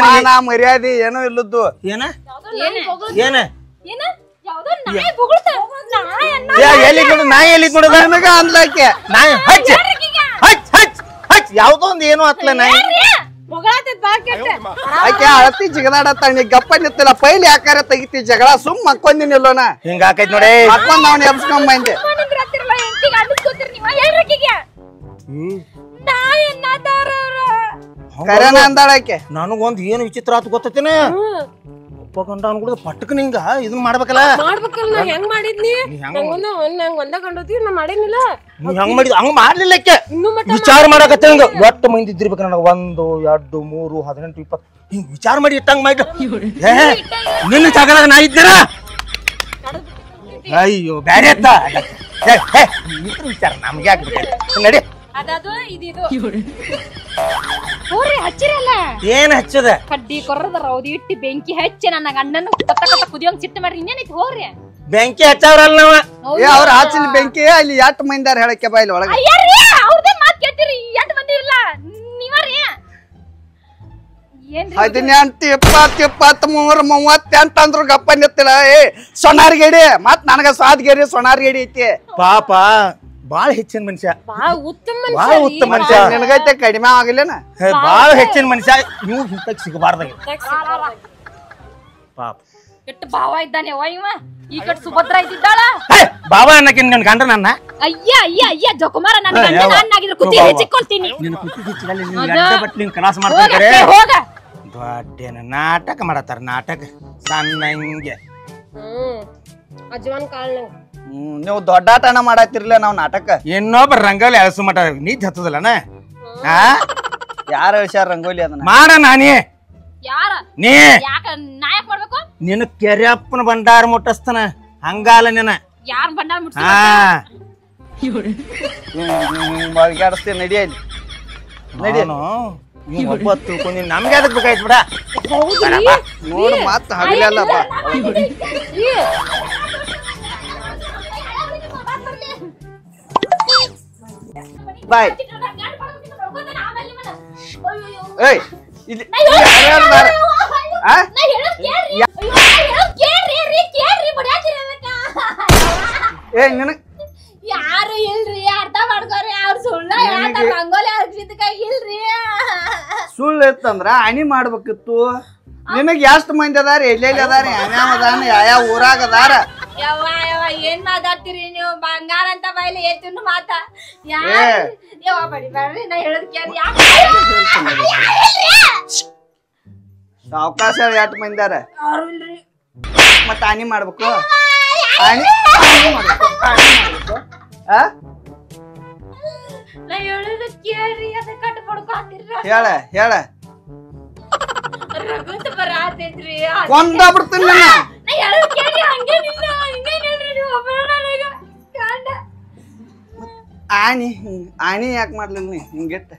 [SPEAKER 4] ಮಾನ ಮರ್ಯಾದೆ ಏನೋ ಇಲ್ಲದ್ದು
[SPEAKER 3] ಏನ ನಾಯಿ ಎಲ್ಲಿ ನೋಡುದ
[SPEAKER 4] ನನಗ ಅಂದ್ಲಾಕೆ
[SPEAKER 3] ನಾಯಿ ಹಚ್ಚ ಹಚ್ ಹಚ್ ಹಚ್ ಯಾವ್ದೋ ಒಂದ್ ಏನೋ ಹತ್ಲ ನಾಯಿ
[SPEAKER 4] ಆಕೆ ಅಳತಿ ಜಿಗದಾಡತ್ತ ನೀ ಗಪ್ಪ ನಿತ್ತಿಲ್ಲ ಪೈಲಿ ಯಾಕಾರ ತೆಗಿತಿ ಜಗಳ ಸುಮ್ ಮಕ್ಕೊಂದಿನಿಲ್ಲೋನ
[SPEAKER 3] ಹಿಂಗ ಆಕೈತ್ ನೋಡಿ
[SPEAKER 4] ಮಕ್ಕೊಂದ್ ಅವ್ನ ಎಬ್ಸ್ಕೊಂಡ್ ಬಂದೆ ಕರೆನ ಅಂದಾಳಕ್ಕೆ
[SPEAKER 3] ನನಗೊಂದ್ ಏನು ವಿಚಿತ್ರ ಆತು ಗೊತ್ತೇನ ಒಬ್ಬ ಗಂಡ ಅನ್ಕೊಡ ಪಟ್ಟಕ್ ನಿಂಗ ಇದನ್ನ ಮಾಡ್ಬೇಕಲ್ಲ
[SPEAKER 1] ಮಾಡ್ಬೇಕಲ್ಲ ನಾ ಹೆಂಗ್ ಮಾಡಿದ್ನಿ ನಂಗ್ ಒಂದ ಗಂಡತಿ ನಾ ಮಾಡಿನಿಲ್ಲ
[SPEAKER 3] ನೀ ಹೆಂಗ್ ಮಾಡಿದ್ ಹಂಗ ಮಾಡ್ಲಿಲ್ಲಕ್ಕೆ
[SPEAKER 1] ಇನ್ನು ಮಟ್ಟ
[SPEAKER 3] ವಿಚಾರ ಮಾಡಕತ್ತೆ ಹಿಂಗ ಒಟ್ಟು ಮಂದಿ ಇದ್ದಿರ್ಬೇಕು ನನಗ 1 2 3 18 20 ಹಿಂಗ್ ವಿಚಾರ ಮಾಡಿ ಇಟ್ಟಂಗ್ ಮಾಡಿ ನಿನ್ನ ಜಾಗದಾಗ ನಾ ಇದ್ದೀರ ಅಯ್ಯೋ ಬ್ಯಾರೆ ಅತ್ತ ವಿಚಾರ ನಮ್ಗೆ ಯಾಕೆ ನಡಿ
[SPEAKER 2] ಅದದು ಇದಿದು ಹೋರಿ ಹಚ್ಚಿರಲ್ಲ
[SPEAKER 3] ಏನ್ ಹಚ್ಚದ
[SPEAKER 2] ಕಡ್ಡಿ ಕೊರ್ರದ ರೌದಿ ಇಟ್ಟಿ ಬೆಂಕಿ ಹಚ್ಚಿ ನನ್ನ ಗಂಡನ ಕತ್ತ ಕುದಿಯೋಂಗ್ ಸಿಟ್ಟು ಮಾಡ್ರಿ ಇನ್ನೇನೈತಿ ಹೋರಿ
[SPEAKER 3] ಬೆಂಕಿ ಹಚ್ಚವ್ರಲ್ಲ ನಾವ
[SPEAKER 4] ಅವ್ರ ಹಾಚಿನ ಬೆಂಕಿ ಅಲ್ಲಿ ಎಟ್ ಮಂದಾರ ಹೇಳಕ್ಕೆ ಬಾಯಿಲ್ ಒಳಗ
[SPEAKER 2] ಅಯ್ಯಾರಿ ಅವ್ರದೇ ಮಾತ್ ಕೇಳ್ತೀರಿ ಎಷ್ಟ್ ಮಂದಿ ಇಲ್ಲ ನೀವರಿ ಏನ್ರಿ
[SPEAKER 4] 18 20 23 38 ಅಂದ್ರು ಗಪ್ಪ ನಿತ್ತಿಲ್ಲ ಏ ಸೊನಾರ್ಗೇಡಿ ಮತ್ ನನಗ ಸಾದ್ಗೇರಿ ಸೊನಾರ್ಗೇಡಿ ಐತಿ
[SPEAKER 3] ಪಾಪ ಬಾಳ ಹೆಚ್ಚಿನ ಮನುಷ್ಯ
[SPEAKER 1] ಬಾ ಉತ್ತಮ
[SPEAKER 3] ಬಾಳ ಉತ್ತಮ ಮನುಷ್ಯ
[SPEAKER 4] ನಿನಗೈತೆ ಕಡಿಮೆ ಆಗಲೇನ
[SPEAKER 3] ಬಾಳ ಹೆಚ್ಚಿನ ಮನುಷ್ಯ ನೀವು ಇಂತಕ್ ಸಿಗಬಾರ್ದಾಗ ಪಾಪ
[SPEAKER 2] ಎಷ್ಟು ಭಾವ ಇದ್ದಾನೆ ಅವ್ವ ಇವ ಈ ಕಡೆ ಸುಭದ್ರ ಇದ್ದಿದ್ದಾಳ
[SPEAKER 3] ಬಾಬಾ ಅನ್ನಕ್ಕೆ ನನ್ ಗಂಡ ನನ್ನ
[SPEAKER 2] ಅಯ್ಯ ಅಯ್ಯ ಅಯ್ಯ ಜೋಕುಮಾರ ನನ್ನ ಗಂಡ ನಾನಾಗಿದ್ರೆ ಕುತ್ತಿ ಹೆಚ್ಚಿಕೊಳ್ತೀನಿ
[SPEAKER 3] ನಿನ್ನ ಕುತ್ತಿ ನಿನ್ ಕಲಾಸ ಮಾಡ್ತಾರೆ
[SPEAKER 2] ಹೋಗ
[SPEAKER 3] ದೊಡ್ಡೇನ ನಾಟಕ ಮಾಡತ್ತಾರ ನಾಟಕ ಸಣ್ಣ ಹಿಂಗೆ
[SPEAKER 1] ಅಜ್ವಾನ್ ಕಾಳ್ನಂಗ
[SPEAKER 4] ನೀವು ದೊಡ್ಡಾಟನ ಮಾಡತ್ತಿರ್ಲ ನಾವ್ ನಾಟಕ
[SPEAKER 3] ಇನ್ನೊಬ್ಬ ರಂಗೋಲಿ ಅಳಸು ಮಟ ನೀತಿ ಹತ್ತದಲ್ಲನ
[SPEAKER 4] ಯಾರ ಹೇಳ್ಸ್ಯಾರ ರಂಗೋಲಿ ಅದನ್ನ
[SPEAKER 3] ಮಾಡ ನಾನೇ
[SPEAKER 2] ಯಾರ
[SPEAKER 3] ನೀ
[SPEAKER 2] ಯಾಕ ನಾಯಕ್ ಮಾಡ್ಬೇಕು
[SPEAKER 3] ನಿನ್ನ ಕೆರೆಯಪ್ಪನ ಭಂಡಾರ ಮುಟ್ಟಸ್ತಾನ ಹಂಗಾಲ ನಿನ್ನ
[SPEAKER 2] ಯಾರ ಬಂಡಾರ ಮುಟ್ಸಿ
[SPEAKER 3] ಹಾ
[SPEAKER 4] ಬಗೆಹರಿಸ್ತೀನಿ ನಡಿ ಅಲ್ಲಿ ನಡಿ
[SPEAKER 3] ಒಬ್ಬ ತಿಳ್ಕೊಂಡಿ ನಮ್ಗೆ ಅದಕ್ಕೆ ಬೇಕಾಯ್ತು ಬಿಡ
[SPEAKER 4] ನೋಡು ಮತ್ತ ಹಗಲಲ್ಲ ಬಾ ಬಾಯ್ ಏಯ್ ಇಲ್ಲಿ ಯಾರ್ಯಾರು ಬಾರ ಆ ಏ ನಿನಗೆ
[SPEAKER 2] ಯಾರು ಇಲ್ರಿ ಅರ್ಥ ಮಾಡ್ಕೋರಿ ಅವ್ರ ಸುಳ್ಳ ಹೇಳ್ತಾರ ರಂಗೋಲಿ ಹಚ್ಚಿದ್ಕ ಇಲ್ರಿ
[SPEAKER 4] ಸುಳ್ಳು ಇತ್ತಂದ್ರ ಅಣಿ ಮಾಡ್ಬೇಕಿತ್ತು ನಿನಗ್ ಎಷ್ಟ್ ಮಂದಿ ಅದಾರ ಎಲ್ಲೆಲ್ಲಿ ಅದಾರ ಯಾವ್ಯಾವ ಅದಾನ ಯಾವ ಊರಾಗ ಅದಾರ
[SPEAKER 2] ಯವ್ವ ಯವ್ವ ಏನ್ ಮಾತಾಡ್ತೀರಿ ನೀವು ಬಂಗಾರ ಅಂತ ಬೈಲಿ ಏತಿನ ಮಾತ ಯವ್ವ ಬಡಿ ಬರ್ರಿ ನಾ ಹೇಳದ್ ಕೇಳಿ
[SPEAKER 4] ಅವಕಾಶ ಎಷ್ಟ್ ಮಂದಿ ಅದಾರ ಮತ್ತ ಅಣಿ ಮಾಡ್ಬೇಕು ಅಣಿ ಮಾಡ್ಬೇಕು ಆ
[SPEAKER 2] ನಾ ಹೇಳದ್ ಕೇಳ್ರಿ ಅದ ಕಟ್ ಪಡ್ಕೊತಿರ್ರಿ
[SPEAKER 4] ಹೇಳ ಹೇಳ
[SPEAKER 2] ರಘುತ್ ಬರಾತೈತ್ರಿ
[SPEAKER 4] ಕೊಂದ ಬಿಡ್ತೀನಿ
[SPEAKER 2] ನಾ ಹೇಳದ್ ಕೇಳ್ರಿ ಹಂಗೇನಿಲ್ಲ ಹಿಂಗೇನ್ ಹೇಳ್ರಿ ನೀವು ಒಬ್ಬರ ನನಗ ಗಂಡ
[SPEAKER 4] ಆಣಿ ಯಾಕೆ ಮಾಡ್ಲಿಲ್ಲ ನೀ ಹಿಂಗಿಟ್ಟ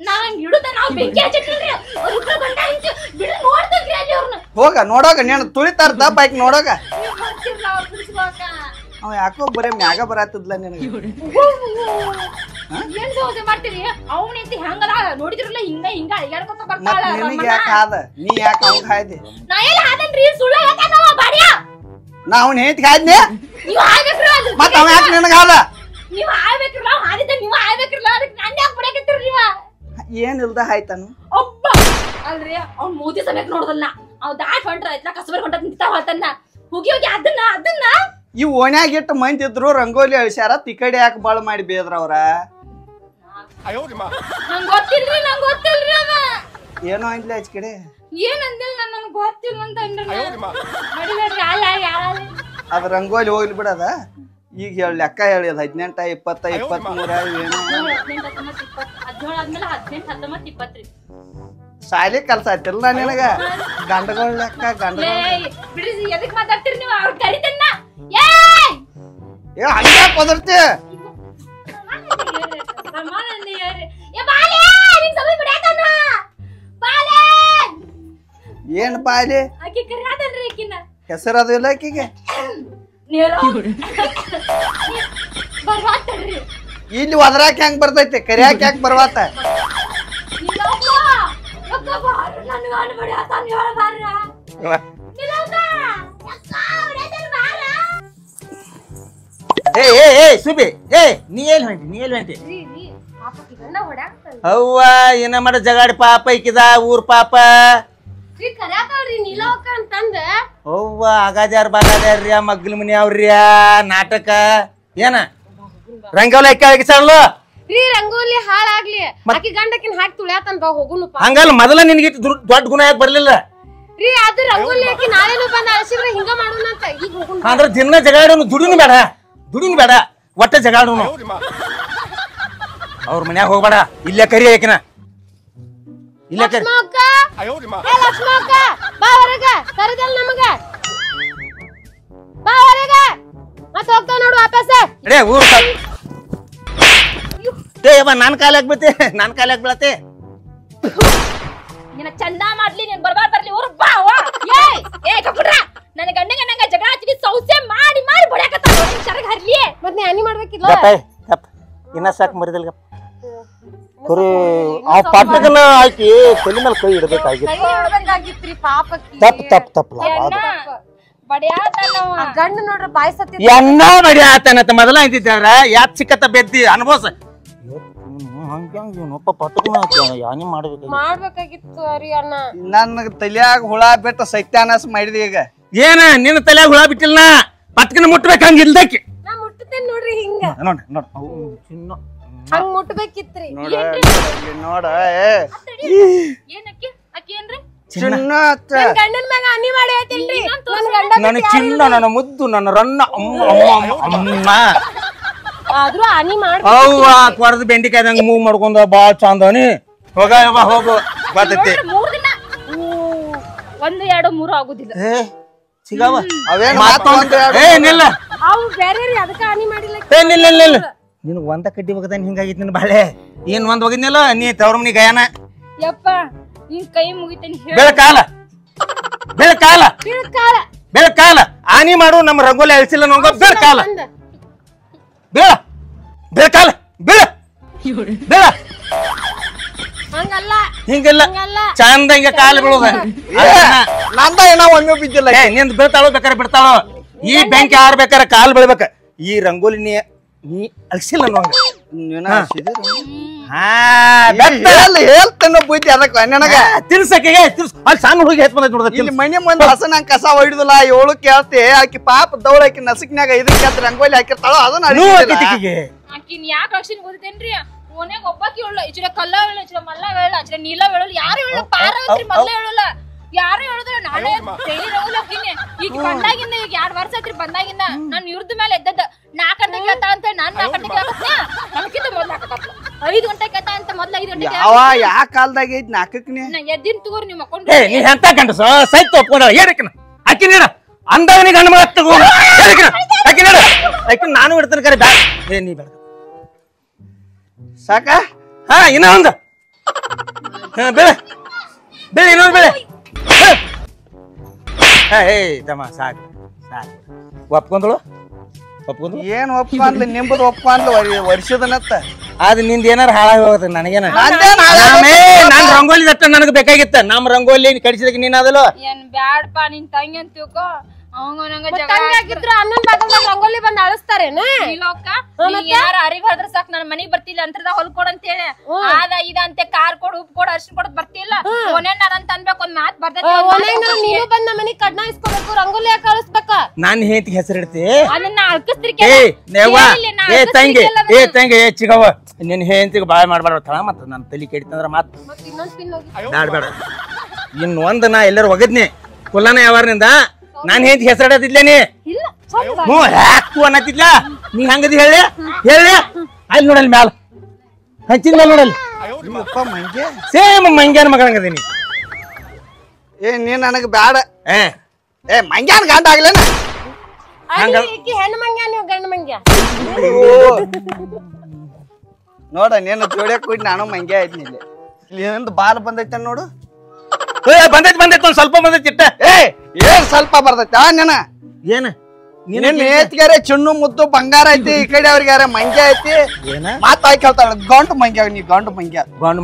[SPEAKER 2] ನಾ ಹಂಗ ಹಿಡುದ ನಾವು ಬೆಂಕಿ ಹಚ್ಚಿಟ್ರಿ ಅವ್ರಿಬ್ರು ಗಂಡ ಹಿಂಚ ಬಿಡು ನೋಡ್ತೇನ್ರಿ ಅಲ್ಲಿ ಅವ್ರನ್ನ
[SPEAKER 4] ಹೋಗ ನೋಡೋಗ ನೀನು ತುಳಿತಾರ ದಪ್ಪ ಆಯ್ಕೆ ನೋಡೋಗ
[SPEAKER 2] ನೀವು ಬರ್ತಿರ್ಲ ಅವ್ರ ಬಿಡಿಸ್ಬೇಕ
[SPEAKER 4] ಅವ ಯಾಕೋ ಬರೇ ಮ್ಯಾಗ ಬರಾತಿದ್ಲ ನಿನಗೆ
[SPEAKER 2] ಏನ್ ಸೋಸೆ ಮಾಡ್ತೀರಿ ಅವ್ನ ಐತಿ ಹಂಗದ ನೋಡಿದ್ರಲ್ಲ ಹಿಂಗ ಹಿಂಗ ಅಳಿಗಾಡ್ಕೊತ ಬರ್ತಾಳ
[SPEAKER 4] ಮತ್ ನಿನಗೆ ಯಾಕೆ ಹಾದ ನೀ ಯಾಕೆ ಅವ್ನ್ ಹಾಯ್ದೆ
[SPEAKER 2] ನಾ ಎಲ್ಲ ಹಾದನ್ರಿ ಸುಳ್ಳ ಹೇಳ್ತಾನವ ಬಾಡ್ಯ
[SPEAKER 4] ನಾ ಅವ್ನ ಹೇಂತಿ ಹಾಯ್ದ್ನಿ
[SPEAKER 2] ನೀವು ಆಗ್ಬೇಕ್ರಿ ಅದು
[SPEAKER 4] ಮತ್ ಅವ ಯಾಕೆ ನಿನಗೆ ಹಾದ
[SPEAKER 2] ನೀವು ಆಗ್ಬೇಕ್ರಲ್ಲ ಅವ್ ಹಾದಿದ್ದ ನೀವು ಆಗ್ಬೇಕ್ರಲ್ಲ ಅದಕ್ಕೆ ನನ್ನ ಯಾಕೆ ಬಿಡಕತ್ತೀರಿ ನೀವ
[SPEAKER 4] ಏನಿಲ್ದ ಹಾಯ್ತಾನು
[SPEAKER 2] ಒಬ್ಬ ಅಲ್ರಿ ಅವ್ನ್ ಮೂತಿ ಸಮೇತ ನೋಡದಲ್ಲ ಅವ್ ದಾಟ್ ಹೊಂಟ್ರ ಐತ್ಲ ಕಸಬರ್ ಹೊಂಟ ನಿಂತಾವ ಆತನ್ನ ಹೋಗಿ ಹೋಗಿ ಅದನ್ನ
[SPEAKER 4] ಈ ಓಣ್ಯಾಗ ಇಟ್ಟು ಮಂದಿ ಇದ್ರು ರಂಗೋಲಿ ಅಳಿಸ್ಯಾರ ತಿಕಡಿ ಯಾಕೆ ಬಾಳ್ ಮಾಡಿ ಬೇದ್ರ ಅವ್ರ
[SPEAKER 2] ನಂಗ್ ಗೊತ್ತಿಲ್ರಿ ಅವ
[SPEAKER 4] ಏನೋ ಅಂದ್ಲ ಆಚ ಕಡೆ
[SPEAKER 2] ಏನ್ ಅಂದಿಲ್ಲ ನನಗ್ ಗೊತ್ತಿಲ್ಲ ಅಂತ ಅಂದ್ರಿ ಅಲ್ಲ
[SPEAKER 4] ಅದ್ ರಂಗೋಲಿ ಹೋಗ್ಲಿ ಬಿಡದ ಈಗ ಹೇಳಿ ಲೆಕ್ಕ ಹೇಳಿ ಅದ್ 18 20 23 ಏನು
[SPEAKER 2] 17 ಆದ್ಮೇಲೆ 18 19 20
[SPEAKER 4] ಶಾಲಿ ಕಲ್ಸ ಆಯ್ತಿಲ್ಲ ನಿನಗ ಗಂಡಗಳ ಲೆಕ್ಕ ಗಂಡಗಳ
[SPEAKER 2] ಬಿಡ್ರಿ ಎದಕ್ ಮಾತಾಡ್ತೀರಿ ನೀವು ಅವ್ರ ಕರಿತನ್ನ
[SPEAKER 4] ಏ ಹಂಗ ಕುದರ್ತಿ ಏನ್ ಬಾಲಿ ಹೆಸರದು ಇಲ್ಲ ಆಕಿಗೆ ಇಲ್ಲಿ ಒದರಾಕ ಹೆಂಗ್ ಬರ್ತೈತಿ ಕರಿಯಾಕ ಯಾಕೆ ಬರ್ವಾತ
[SPEAKER 3] ಏ ಸುಬಿ ನೀ ಎಲ್ಲಿ ಹೊಂಟಿ ಅವ್ವ ಏನ ಮಾಡ ಜಗಾಡಿ ಪಾಪ ಇಕ್ಕಿದ ಊರ್ ಪಾಪ ಅವ್ವ ಆಗಾದ್ಯಾರ ಬಾಗಾದ್ಯಾರ್ರಿ ಮಗ್ಲ ಮನಿ ಅವ್ರಿ ನಾಟಕ ಏನ ರಂಗೋಲಿ ಹಾಕಿ
[SPEAKER 1] ರೀ ರಂಗೋಲಿ ಹಾಳಾಗ್ಲಿ ಆಕಿ ಗಂಡಕಿನ್ ಹಾಕಿ ತುಳ್ಯಾತನ್ ಬಾ ಹೋಗುನು
[SPEAKER 3] ಹಂಗಲ್ಲ ಮೊದಲ ನಿನ್ಗೆ ದೊಡ್ಡ ಗುಣ ಯಾಕೆ ಬರ್ಲಿಲ್ಲ
[SPEAKER 1] ರೀ ಅದು ರಂಗೋಲಿ ಹಾಕಿ ನಾಳೆನೂ ಬಂದ ಅಳಿಸಿದ್ರೆ ಹಿಂಗ ಮಾಡೋಣ ಅಂತ ಈಗ ಹೋಗೋಣ.
[SPEAKER 3] ಅಂದ್ರೆ ದಿನ ಜಗಾಡೋನು ದುಡಿನು ಬೇಡ ಒಟ್ಟ ಜಗಾಡೋನು. ಅವ್ರ ಮನ್ಯಾಗ ಹೋಗ್ಬೇಡ, ಇಲ್ಲೇ ಕರಿ ಆಕಿನ ಇಲ್ಲೇ ಕರಿ.
[SPEAKER 1] ಲಕ್ಷ್ಮಕ್ಕ ಬಾ ಹೊರಗ ಕರೆದಲ್ ನಮಗ ಬಾ ಹೊರಗ ಮತ್ ಹೋಗ್ತಾವ ನೋಡು ವಾಪಸ್.
[SPEAKER 3] ಊರ್ ನನ್ ಕಾಲಾಗ್ ಬೀಳತೆ
[SPEAKER 2] ನಿನ್ನ ಚಂದ ಮಾಡ್ಲಿ ನೀನ್ ಬರ್ಲಿ ಊರ್ ಬಾ ಏ ಕಪ್ಪುಡ್ರ ನನ್ನ ಗಂಡಗ ನಂಗ ಜಗಳ ಹಚ್ಚಿ ಸೌಸೆ ಮಾಡಿ ಬಡ್ಯಾಕತ್ತಾನ ನೋಡಿ ಶರಗ ಹರ್ಲಿ.
[SPEAKER 1] ಮತ್ ನೀ ಅನಿ ಮಾಡ್ಬೇಕಿಲ್ಲ
[SPEAKER 3] ಇನ್ನ ಸಾಕ್ ಮರಿದಲ್ ಕುರಿ ಆ ಪಾಟ್ನಕನ ಹಾಕಿ ತಲೆ ಮೇಲೆ ಕೈ ಇಡಬೇಕಾಗಿತ್ತು.
[SPEAKER 1] ಇಡ್ಬೇಕಾಗಿತ್ರಿ ಪಾಪಕ್ಕಿ.
[SPEAKER 3] ತಪ್ಪ
[SPEAKER 1] ಗಂಡ ನೋಡ್ರ ಬಾಯ್ ಸತ್ತಿ
[SPEAKER 3] ಎನ್ನ ಬಡಿ ಆತನತ್ತ ಮೊದಲ ಅಂತಿದ್ದಾರ ಯಾತ್ ಸಿಕ್ಕತ್ತ ಬೆದ್ದಿ ಅನುಭವಸ ಹಂಗ್ಯಾಂಗ ಪಟ್ಟಕನ ಯಾನಿ
[SPEAKER 1] ಮಾಡ್ಬೇಕಾಗಿತ್ತು ಅರಿ ಅಣ್ಣ.
[SPEAKER 4] ನನ್ನ ತಲ್ಯಾಗ ಹುಳ ಬಿಟ್ಟು ಸತ್ಯಾನಾಶ ಮಾಡಿದೆ ಈಗ.
[SPEAKER 3] ಏನ ನಿನ್ನ ತಲ್ಯಾಗ ಹುಳ ಬಿಟ್ಟಿಲ್ಲ ಪಟ್ಕನ ಮುಟ್ಬೇಕು ಹಂಗ ಇಲ್ದಕ್ಕೆ
[SPEAKER 1] ನಾ ಮುಟ್ಟತೇನ್ ನೋಡ್ರಿ ಹಿಂಗ ಹಂಗ ಮುಟ್ಬೇಕಿತ್ರಿ.
[SPEAKER 4] ನೋಡ
[SPEAKER 2] ಏನಕ್ಕೆ ಅಕ್ಕಿ ಏನ್ರಿ
[SPEAKER 4] ಚಿನ್ನ
[SPEAKER 1] ಗಂಡನ ಮ್ಯಾಗ ಅನಿ ಮಾಡಿ ಹೇಳ್ತಿಲ್ರಿ ನನ್ ಗಂಡ
[SPEAKER 3] ನನ್ನ ಚಿನ್ನ ನನ್ನ ಮುದ್ದು ನನ್ನ ರನ್ನ ಅಮ್ಮ
[SPEAKER 1] ಆದ್ರೂ ಅನಿ ಮಾಡ್ಬೇಕು.
[SPEAKER 3] ಅವ್ವ ಕೊಡದ ಬೆಂಡಿಕಾಯ್ದಂಗ ಮೂವ್ ಮಾಡ್ಕೊಂಡ ಬಾಳ ಚಂದನಿ ಹೋಗ ಹೋಗು ಬರ್ತೈತಿ.
[SPEAKER 2] 3 ದಿನ 1 2 3 ಆಗುದಿಲ್ಲ.
[SPEAKER 3] ಸಿಗಾವ
[SPEAKER 4] ಅವೇನ್
[SPEAKER 3] ನಿಲ್ಲ
[SPEAKER 1] ಅವು ಬೇರೆ ರೀ ಅದಕ್ಕ ಅನಿ ಮಾಡಿಲ್ಲ.
[SPEAKER 3] ನಿಲ್ಲ ನಿನಗ್ ಒಂದ ಕಡ್ಡಿ ಹೋಗದಾನ ಹಿಂಗಾಗಿತ್ ನಿನ್ ಬಾಳೆ ಏನ್ ಒಂದ್ ಹೋಗಿದ್ನಲ್ಲ ನೀ ತವ್ರ ಮನಿ ಗಯಾನ
[SPEAKER 2] ಯಪ್ಪ ನಿನ್ ಕೈ ಮುಗಿತೇನಿ
[SPEAKER 3] ಬೆಳಕಾಲ ಆನಿ ಮಾಡು ನಮ್ಮ ರಂಗೋಲಿ ಅಳಿಸಿಲ್ಲ ನೋಗ ಬೆಳಕಾಲ ಬೆಳಕಾಲ ಬೆಳ
[SPEAKER 1] ಹಂಗಲ್ಲ
[SPEAKER 3] ಹಿಂಗಿಲ್ಲ ಚಂದ ಹಿಂಗ ಕಾಲ ಬೀಳೋದ
[SPEAKER 4] ನಂದ ಏನೋ ಒಮ್ಮೆ ಬಿದ್ದಿಲ್ಲ.
[SPEAKER 3] ನಿಂದ ಬೀಳ್ತಾಳೋ ಬೇಕಾರೆ ಬಿಡ್ತಾಳೋ ಈ ಬ್ಯಾಂಕ್ ಯಾರು ಬೇಕಾರೆ ಕಾಲ್ ಬೀಳ್ಬೇಕ ಈ ರಂಗೋಲಿ ನೀ ಅಳಿಸಿಲ್ಲ ನೋಂಗ
[SPEAKER 4] ಹೇಳ್ತೇನೆ ಬುದ್ಧಿ ಅದಕ್ಕ ನನಗ
[SPEAKER 3] ತಿರ್ಸಕ್ಕೆ ಅಲ್ಲಿ ಸಣ್ಣ ಹುಡುಗಿ ಹೆತ್ ಬಂದೈತಿ ನೋಡ್ದ
[SPEAKER 4] ಇಲ್ಲಿ ಮನೆ ಮುಂದೆ ಹಸನಂಗ್ ಕಸ ಹೊಡಿದಿಲ್ಲ ಏಳು ಕೇಳ್ತಿ ಆಕಿ ಪಾಪ ದೌಳಾಕಿ ನಸಕ್ನ್ಯಾಗ ಇದಕ್ಕೆ ರಂಗೋಲಿ ಹಾಕಿರ್ತಾಳ ಅದನ್ನ
[SPEAKER 2] ಆಕಿನ್ ಯಾಕೆ ಅಕ್ಷಿನ್ ಓದಿತೇನ್ರಿ ಓನ್ಯಾಗ ಒಬ್ಬಾಕಿ ಹೇಳಲ್ಲ ಇಚಡ ಕಲ್ಲ ಹೇಳ ಇಚಡ ಮಲ್ಲ ಹೇಳ ಇಚಡ ನೀಲ ಹೇಳಲ್ಲ ಯಾರು ಹೇಳಲ್ಲ ಪಾರ ಐತ್ರಿ ಮೊದಲ ಹೇಳಲ್ಲ ಯಾರು ಹೇಳುದ್ರ ನಾಳೆ ಡೈಲಿ ರಂಗೋಲಿ ಹಾಕಿನಿ ಈಗ ಬಂದಾಗಿಂದ ಈಗ 2 ವರ್ಷ ಐತ್ರಿ ಬಂದಾಗಿಂದ ನಾನು ಇವ್ರದ ಮೇಲೆ ಎದ್ದದ 4 ಗಂಟೆಗೆ ಕೇಳ್ತಾ ಅಂತ ನಾನು 4 ಗಂಟೆಗೆ ಕೇಳ್ತಾ ನಮ್ಕಿಂತ ಮೊದ್ಲು ಹಾಕತ್ತ 5 ಗಂಟೆಗೆ ಕೇಳ್ತಾ ಅಂತ ಮೊದ್ಲು 5 ಗಂಟೆಗೆ
[SPEAKER 4] ಯಾ ಕಾಲದಾಗ ಐತ್ 4ಕ್ಕೆ
[SPEAKER 2] ನಾ ಎದ್ದಿನ ತಗೋರ್ ನೀವು ಮಕ್ಕೊಂಡ್ರೆ
[SPEAKER 3] ನೀ ಎಂತ ಗಂಡಸ ಸೈತ್ ಒಪ್ಕೊಂಡ ಹೇಳಿಕನ ಅಕ್ಕಿ ನೀಡ ಅಂದವನಿಗೆ ಗಂಡ ಮಗ ತಗೋಣ ಹೇಳಿಕನ ಅಕ್ಕಿ ನೀಡ ಅಕ್ಕಿ ನಾನು ಇಡ್ತೇನೆ ಕರೆ ಬ್ಯಾ ನೀ ಬೇಡ
[SPEAKER 4] ಸಾಕ
[SPEAKER 3] ಇನ್ನ ಒಂದು ಬೆಳೆ ಇನ್ನೊಂದು ಬೆಳೆ ತಮ್ಮ ಸಾಕು ಒಪ್ಕೊಂದಳು
[SPEAKER 4] ಏನ್ ಒಪ್ಪ ಅಂದ್ಲಿ ನಿಂಬುದು ಒಪ್ಪ ಅಂದ್ಲು ವರ್ಷದನತ್ತ
[SPEAKER 3] ಅದ್ ನಿಂದ ಏನಾರ ಹಾಳಾಗಿ ಹೋಗುತ್ತೆ ನನಗೇನ ನಾನ್ ರಂಗೋಲಿ ದಟ್ಟ ನನಗ್ ಬೇಕಾಗಿತ್ತ ನಮ್ ರಂಗೋಲಿ ಕಡಿಸಿದಕ್ಕೆ ನೀನ್ ಅದಲ್ಲ
[SPEAKER 2] ಏನ್ ಬ್ಯಾಡಪ್ಪ ನಿನ್ ತಂಗಿ ಅಂತ ತಿಳ್ಕೊ ಅವಂಗ ನಂಗ
[SPEAKER 1] ಆಗಿದ್ರು ಅನ್ನನ್ ಬಾಗಲ್ದಾಗ ರಂಗೋಲಿ ಬಂದ್ ಅಳಿಸ್ತಾರೇನ
[SPEAKER 2] ಇಲ್ಲೋಕ್ಕ ಯಾರ ಅರಿವ್ ಹೇಳಿದ್ರ ಸಾಕ್ ನನ್ ಮನಿಗ್ ಬರ್ತಿಲ್ಲ ಅಂತರದ ಹೊಲ್ಕೊಡ್ ಅಂತ ಹೇಳಿ ಆದ ಇದ ಅಂತೆ ಕಾರ್ ಕೊಡು ಉಪ್ಪು ಕೊಡು ಅರ್ಶಿನ ಕೊಡೋದ್ ಬರ್ತಿಲ್ಲ ಒನೆಣ್ಣಾರ ಅಂತ ಅನ್ಬೇಕು ಒಂದ್ ಮಾತ್ ಬರ್ತೈತಿ
[SPEAKER 1] ನೀನು ಬಂದ್ ಮನಿಗ್ ಕಡ್ನ ಇಸ್ಕೋಬೇಕು ರಂಗೋಲಿ ಯಾಕೆ ಅಳಿಸ್ಬೇಕ
[SPEAKER 3] ನಾನ್ ಹೇಂತಿ ಹೆಸರಿಡ್ತಿ
[SPEAKER 2] ಅದನ್ನ ಅಳ್ಕಸ್ತ್ರಿ
[SPEAKER 3] ತಂಗಿ ಚಿಗವ ನಿನ್ ಹೇಂತಿಗೆ ಬಾಯ್ ಮಾಡ್ಬಾರ್ದ ಮತ್ತ ನನ್ ತಲಿ ಕೆಡಿತಂದ್ರ ಮಾತ್ ಬೇಡ ಇನ್ ಒಂದ್ ನಾ ಎಲ್ಲರೂ ಒಗದ್ನಿ ಕುಲ್ಲನ ಯಾವಾರನಿಂದ ನಾನ್ ಹೇಂತಿ ಹೆಸರಿಡತಿದ್ಲೇನಿ ಯಾಕು ಅನ್ನತಿದ್ಲ ನೀ ಹಂಗದಿ ಹೇಳಿ ಅಲ್ಲಿ ನೋಡಲ್ ಮ್ಯಾಲ ಹಂಚಿನ ಮೇಲೆ ನೋಡಲ್ ಸೇಮ್ ಮಂಗ್ಯಾನ ಮಗನಂಗದೀನಿ
[SPEAKER 4] ನೀ ನನಗ ಬ್ಯಾಡ ಮಂಗ್ಯಾನ ಗಂಡ ಆಗ್ಲೇನ
[SPEAKER 1] ಹೆಣ್ಣು ಮಂಗ್ಯ ನೀವು ಗಂಡ ಮಂಗ್ಯ
[SPEAKER 4] ನೋಡ ನೀನು ಜೋಡಿಯ ಕೂಡಿ ನಾನು ಮಂಗ್ಯ ಆಯ್ತೀನಿ ಇಲ್ಲಿ ಬಾಲ್ ಬಂದೈತೆ ನೋಡು
[SPEAKER 3] ಬಂದೈತಿ ಒಂದ್ ಸ್ವಲ್ಪ ಬಂದೈತಿ ಇಟ್ಟ
[SPEAKER 4] ಏನ್ ಸ್ವಲ್ಪ ಬರ್ತೈತಿ ನಿನ್ನ
[SPEAKER 3] ಏನ
[SPEAKER 4] ನೇತ್ಗಾರೆ ಚಿನ್ನು ಮುದ್ದು ಬಂಗಾರ ಐತಿ ಈ ಕಡೆ ಅವ್ರಿಗಾರ ಮಂಗ್ಯ ಐತಿ ಮಾತ್ ಹಾಕಿ ಹೇಳ್ತಾಳ ಗಂಡು ಮಂಗ್ಯ ನೀ ಗಂಡು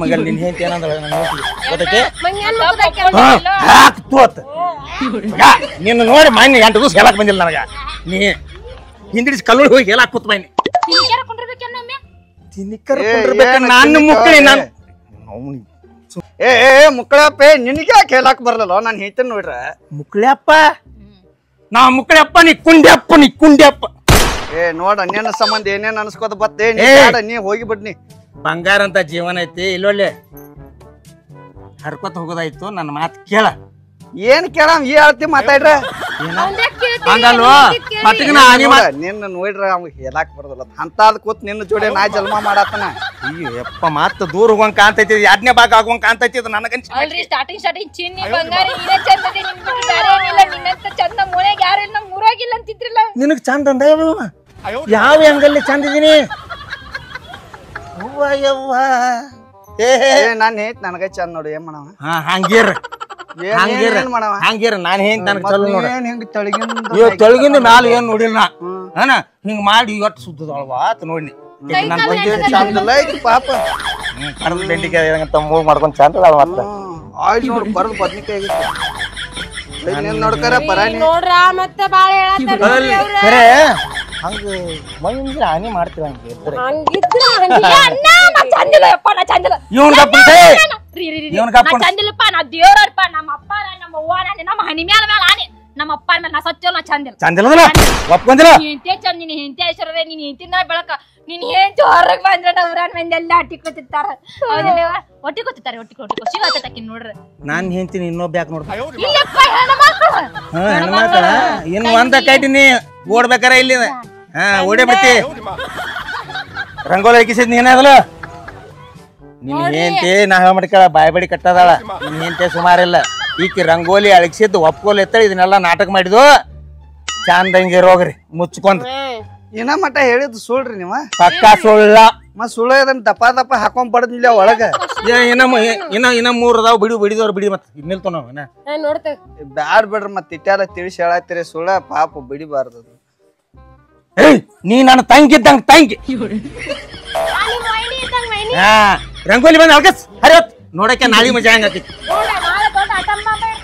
[SPEAKER 3] ಮಗ ನಿನ್ ಹೇಂತಿ ಏನಂದ್ರ ನಿನ್ನ ನೋಡಿ ಮಾನ್ಯ 8 ದಿವಸ ಹೇಳಕ್ ಬಂದಿಲ್ಲ ನನಗ ನೀ ಹಿಂದಿಡಿಸಿ ಕಲ್ಲೂರಿ ಹೋಗಿ ಹೇಳಕ್ ಕೂತ್ ಬನ್ನಿ ನಾನು ಮುಕ್ಕಳಿ ನಾನು
[SPEAKER 4] ಮುಕ್ಕಳಪ್ಪ ನಿನಗೆ ಯಾಕೆ ಹೇಳಕ್ ಬರಲ್ಲ ನಾನು ಹೇಳ್ತೇನೆ ನೋಡ್ರ
[SPEAKER 3] ಮುಕ್ಕಳಪ್ಪ ನಾ ಮುಕ್ಕಳಪ್ಪ ನೀ ಕುಂಡ್ಯಪ್ಪ
[SPEAKER 4] ನೋಡ ನಿನ್ನ ಸಂಬಂಧ ಏನೇನ್ ಅನ್ಸ್ಕೋತ ಬತ್ತೇ ನೀ ಹೋಗಿ ಬಿಡ್ನಿ
[SPEAKER 3] ಬಂಗಾರ ಅಂತ ಜೀವನ ಐತಿ ಇಲ್ಲೊಳ್ಳೆ ಹರ್ಕೊತ ಹೋಗೋದಾಯ್ತು ನನ್ನ ಮಾತು ಕೇಳ
[SPEAKER 4] ಏನ್ ಕೇಳಮ್ ಈ ಹೇಳ್ತಿ ಮಾತಾಡ್ರ
[SPEAKER 3] ಹಂಗಲ್ವೋ ಮಟ್ಟಿಗೆ ಹಾನಿ
[SPEAKER 4] ನಿನ್ನ ನೋಡ್ರ ಅವ್ಗೆ ಹೇಳಾಕ್ ಬರೋದಿಲ್ಲ ಅಂತದ್ ಕೂತ್ ನಿನ್ನ ಜೋಡಿ ನಾ ಜನ್ಮ ಮಾಡಾತನ
[SPEAKER 3] ಯಪ್ಪ ಮತ್ತ ದೂರ ಹೋಗಂಗ್ ಕಾಣ್ತೈತಿ ಎರಡನೇ ಭಾಗ ಆಗುವಂಗ್ ಕಾಣ್ತೈತಿ ಅದು ನನಗನ್ಸಿ
[SPEAKER 2] ಅಲ್ರಿ ಸ್ಟಾರ್ಟಿಂಗ್ ಚಿನ್ನಿ ಬಂಗಾರಿ ನೀನೇ ಚಂದ ಅದಿ, ನಿನ್ ಬಿಟ್ಟು ಬೇರೆ ಏನಿಲ್ಲ, ನಿನ್ನಂತ ಚಂದ ಮೂಳೆಗೆ ಯಾರು ಇಲ್ಲ, ನಮ್ ಊರಾಗಿಲ್ಲ ಅಂತಿದ್ರಲ್ಲ.
[SPEAKER 3] ನಿನಗ್ ಚಂದ ಅಂದ ಯಾವ ಅಂಗಲ್ಲಿ ಚಂದ ಇದೀನಿ ಅವ್ವ ಯವ್ವ
[SPEAKER 4] ನಾನ್ ಹೇತ್ ನನಗ ಚಂದ ನೋಡಿ ಏನ್ ಮಾಡವ
[SPEAKER 3] ಹಂಗೀರ್ ಹಂಗೀರ್
[SPEAKER 4] ಏನ್ ಮಾಡವ
[SPEAKER 3] ಹಂಗೀರ್ ನಾನ್ ಹೇಂತ ನನಗ್ ಚಲೋ ನೋಡ
[SPEAKER 4] ಏನ್ ಹಿಂಗ್ ತಳಗಿಂದ
[SPEAKER 3] ಇವ್ ತೊಳಗಿಂದ ಮ್ಯಾಲ ಏನ್ ನೋಡಿಲ್ಲ ಹನ ಹಿಂಗ್ ಮಾಡಿ ಒಟ್ಟು ಸುದ್ದದಲ್ವಾ ಆತ ನೋಡಿ
[SPEAKER 4] ಚಂದಲ್ಲ ಐತಿ ಪಾಪ
[SPEAKER 3] ಕರ್ದ ಬೆಂಡಿಕಾಯಿ ಅಂತ ಮೂವ್ ಮಾಡ್ಕೊಂಡ್ ಚಂದ ಅದ ಮತ್ತ
[SPEAKER 4] ಆಯ್ತು ನೋಡು ಕರ್ದು ಬದ್ನಿಕಾಯಿ ನೀನ್ ನೋಡ್ಕರ ಪರಾಣಿ
[SPEAKER 1] ನೋಡ್ರ ಮತ್ತೆ ಬಾಳ ಹೇಳತ್ತಾರ
[SPEAKER 3] ಖರೆ ಹಂಗ ಮಂದಿ ಹಾನಿ ಮಾಡ್ತೀರ ಹಂಗೆ ಇದ್ರೆ
[SPEAKER 1] ಹಂಗಿದ್ರ
[SPEAKER 2] ಅಣ್ಣ ನಾ ಚಂದಿಲ್ಲಪ್ಪ, ನಾ ಚಂದಿಲ್ಲ.
[SPEAKER 3] ಇವನ್ ಗಪ್ಪಂತೆ
[SPEAKER 2] ನಾ ಚಂದಿಲ್ಲಪ್ಪ, ನಾ ದೇವ್ರಪ್ಪ, ನಮ್ಮ ಅಪ್ಪ ನಮ್ಮ ಅವ್ವ ನಮ್ಮ ಹನಿ ಮ್ಯಾಲ ಮ್ಯಾಲ ಆನೆ ನಮ್ಮ ಅಪ್ಪ ಮೇಲೆ ನಾ ಸಚ್ಚೋ ನಾ ಚಂದಿಲ್ಲ.
[SPEAKER 3] ಚಂದಿಲ್ಲದಲ್ಲ ಒಪ್ಕೊಂದಿಲ್ಲ
[SPEAKER 2] ಹೆಂಡತಿ ಚಂದ, ನಿನ್ ಹೆಂಡತಿ ಐಶ್ವರ್ಯ, ನಿನ್ ಹೆಂಡತಿನ ಬೆಳಕ, ನಿನ್ ಹೆಂಡತಿ ಹೊರಗ್ ಬಂದ್ರೆ ನಾವು ಊರಾನ್ ಮಂದಿ ಎಲ್ಲ ಅಟ್ಟಿಕೊತಿರ್ತಾರ. ಒಟ್ಟಿ ಕೂತಿರ್ತಾರೆ, ಒಟ್ಟಿ ಖುಷಿ ಆತೈತಿ ನೋಡ್ರಿ.
[SPEAKER 3] ನಾನ್ ಹೇಳ್ತೀನಿ ಇನ್ನೊಬ್ಬ ಯಾಕೆ ನೋಡ್ತೀನಿ
[SPEAKER 2] ಇಲ್ಲಪ್ಪ ಹೆಣ್ಮಕ್ಳು
[SPEAKER 3] ಹೆಣ್ಮಕ್ಳ ಇನ್ನು ಒಂದ ಕೈಟಿನಿ ಓಡ್ಬೇಕಾರ ಇಲ್ಲಿ ಓಡೇ ಬಿಡ್ತಿ ರಂಗೋಲಿ ಹಾಕಿಸಿದ್ ನೀನದಲ್ಲ ನಿನ್ ಹೆಂಡತಿ ನಾ ಹೇಳ್ಮಡಿಕಳ ಬಾಯ್ ಬಡಿ ಕಟ್ಟದಾಳ ನಿನ್ ಹೆಂಡತಿ ಸುಮಾರಿಲ್ಲ ಈಕಿ ರಂಗೋಲಿ ಅಳಗಿಸಿದ್ದು ಒಪ್ಕೋಲ್ ಎತ್ತ ಇದನ್ನೆಲ್ಲ ನಾಟಕ ಮಾಡಿದ್ವು ಚಂದಂಗಿರೋಗ್ರಿ ಮುಚ್ಕೊಂಡ್
[SPEAKER 4] ಇನ್ನ ಮಟ್ಟ ಹೇಳಿದ್ ಸುಳ್ರಿ ನೀವ
[SPEAKER 3] ಪಕ್ಕ ಸುಳ್ಳ
[SPEAKER 4] ಮತ್ ಸುಳ್ಳ ಇದನ್ ದಪ್ಪ ದಪ್ಪ ಹಾಕೊಂಡ್ ಬಡದಿಲ್ಲ ಒಳಗ
[SPEAKER 3] ಇನ್ನ ಮೂರ್ ಅದಾವ ಬಿಡಿದವ್ರು ಬಿಡಿ ಮತ್ ನಿಲ್ತು ನಾವ್
[SPEAKER 1] ನೋಡ್ತೇವೆ
[SPEAKER 4] ಬ್ಯಾಡ್ ಬಿಡ್ರಿ ಮತ್ ಇಟ್ಟಾರ ತಿಳಿಸಿ ಹೇಳತ್ತೀರಿ ಸುಳ್ಳ ಪಾಪ ಬಿಡಿಬಾರ್ದು
[SPEAKER 3] ಏಯ್ ನೀ ನನ್ನ ತಂಗಿದ್ದಂಗ ತಂಗಿ ರಂಗೋಲಿ ಬಂದ್ ಅಳಗಸ್ ಹರಿವತ್ ನೋಡಕ್ಕೆ ನಾಳಿ ಮಜಾ ಹಂಗ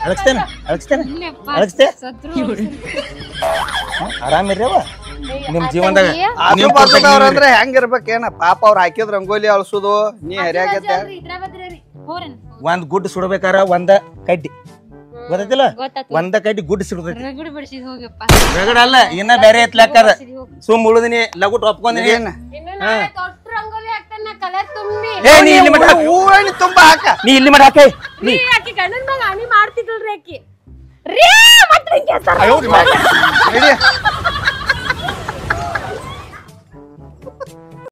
[SPEAKER 3] ಅಳಗ್ಸ್ತೇನೆ ಆರಾಮಿರ್ರವ ನಿಮ್ ಜೀವನದಾಗ
[SPEAKER 4] ಅಂದ್ರೆ ಹೆಂಗಿರ್ಬೇಕೇನ ಪಾಪ ಅವ್ರ ಹಾಕಿದ್ ರಂಗೋಲಿ ಅಳ್ಸುದು ನೀ ಹರಿಯಾಗತ್ತೆ
[SPEAKER 3] ಒಂದ್ ಗುಡ್ ಸುಡಬೇಕಾರ ಒಂದ ಕಡ್ಡಿ ಗೊತ್ತೈತಿಲ್ಲ ಒಂದ ಕಡ್ಡಿ ಗುಡ್ ಸುಡತೈತಿ ರಗಡ ಅಲ್ಲ ಇನ್ನ ಬೇರೆ ಎತ್ಲಾಕದ ಸುಮ್ ಉಳಿದಿನಿ ಲಗುಟ್ ಒಪ್ಕೊಂಡಿನಿ
[SPEAKER 1] ರಂಗೋಲಿ ಹಾಕ್ತಾನ ಕಲರ್ ತುಂಬಿ
[SPEAKER 3] ಏ ನೀ ಇಲ್ಲಿ ಮಠ
[SPEAKER 4] ಹೂವಣ್ಣಿ ತುಂಬಾ ಹಾಕ
[SPEAKER 3] ನೀ ಇಲ್ಲಿ ಮಠ ಹಾಕೈ
[SPEAKER 1] ಆಕಿ ಗಂಡನ ಮ್ಯಾಗ ಹಾನಿ ಮಾಡ್ತಿದ್ಲ್ರಿ ಆಕಿ
[SPEAKER 4] ನಡಿ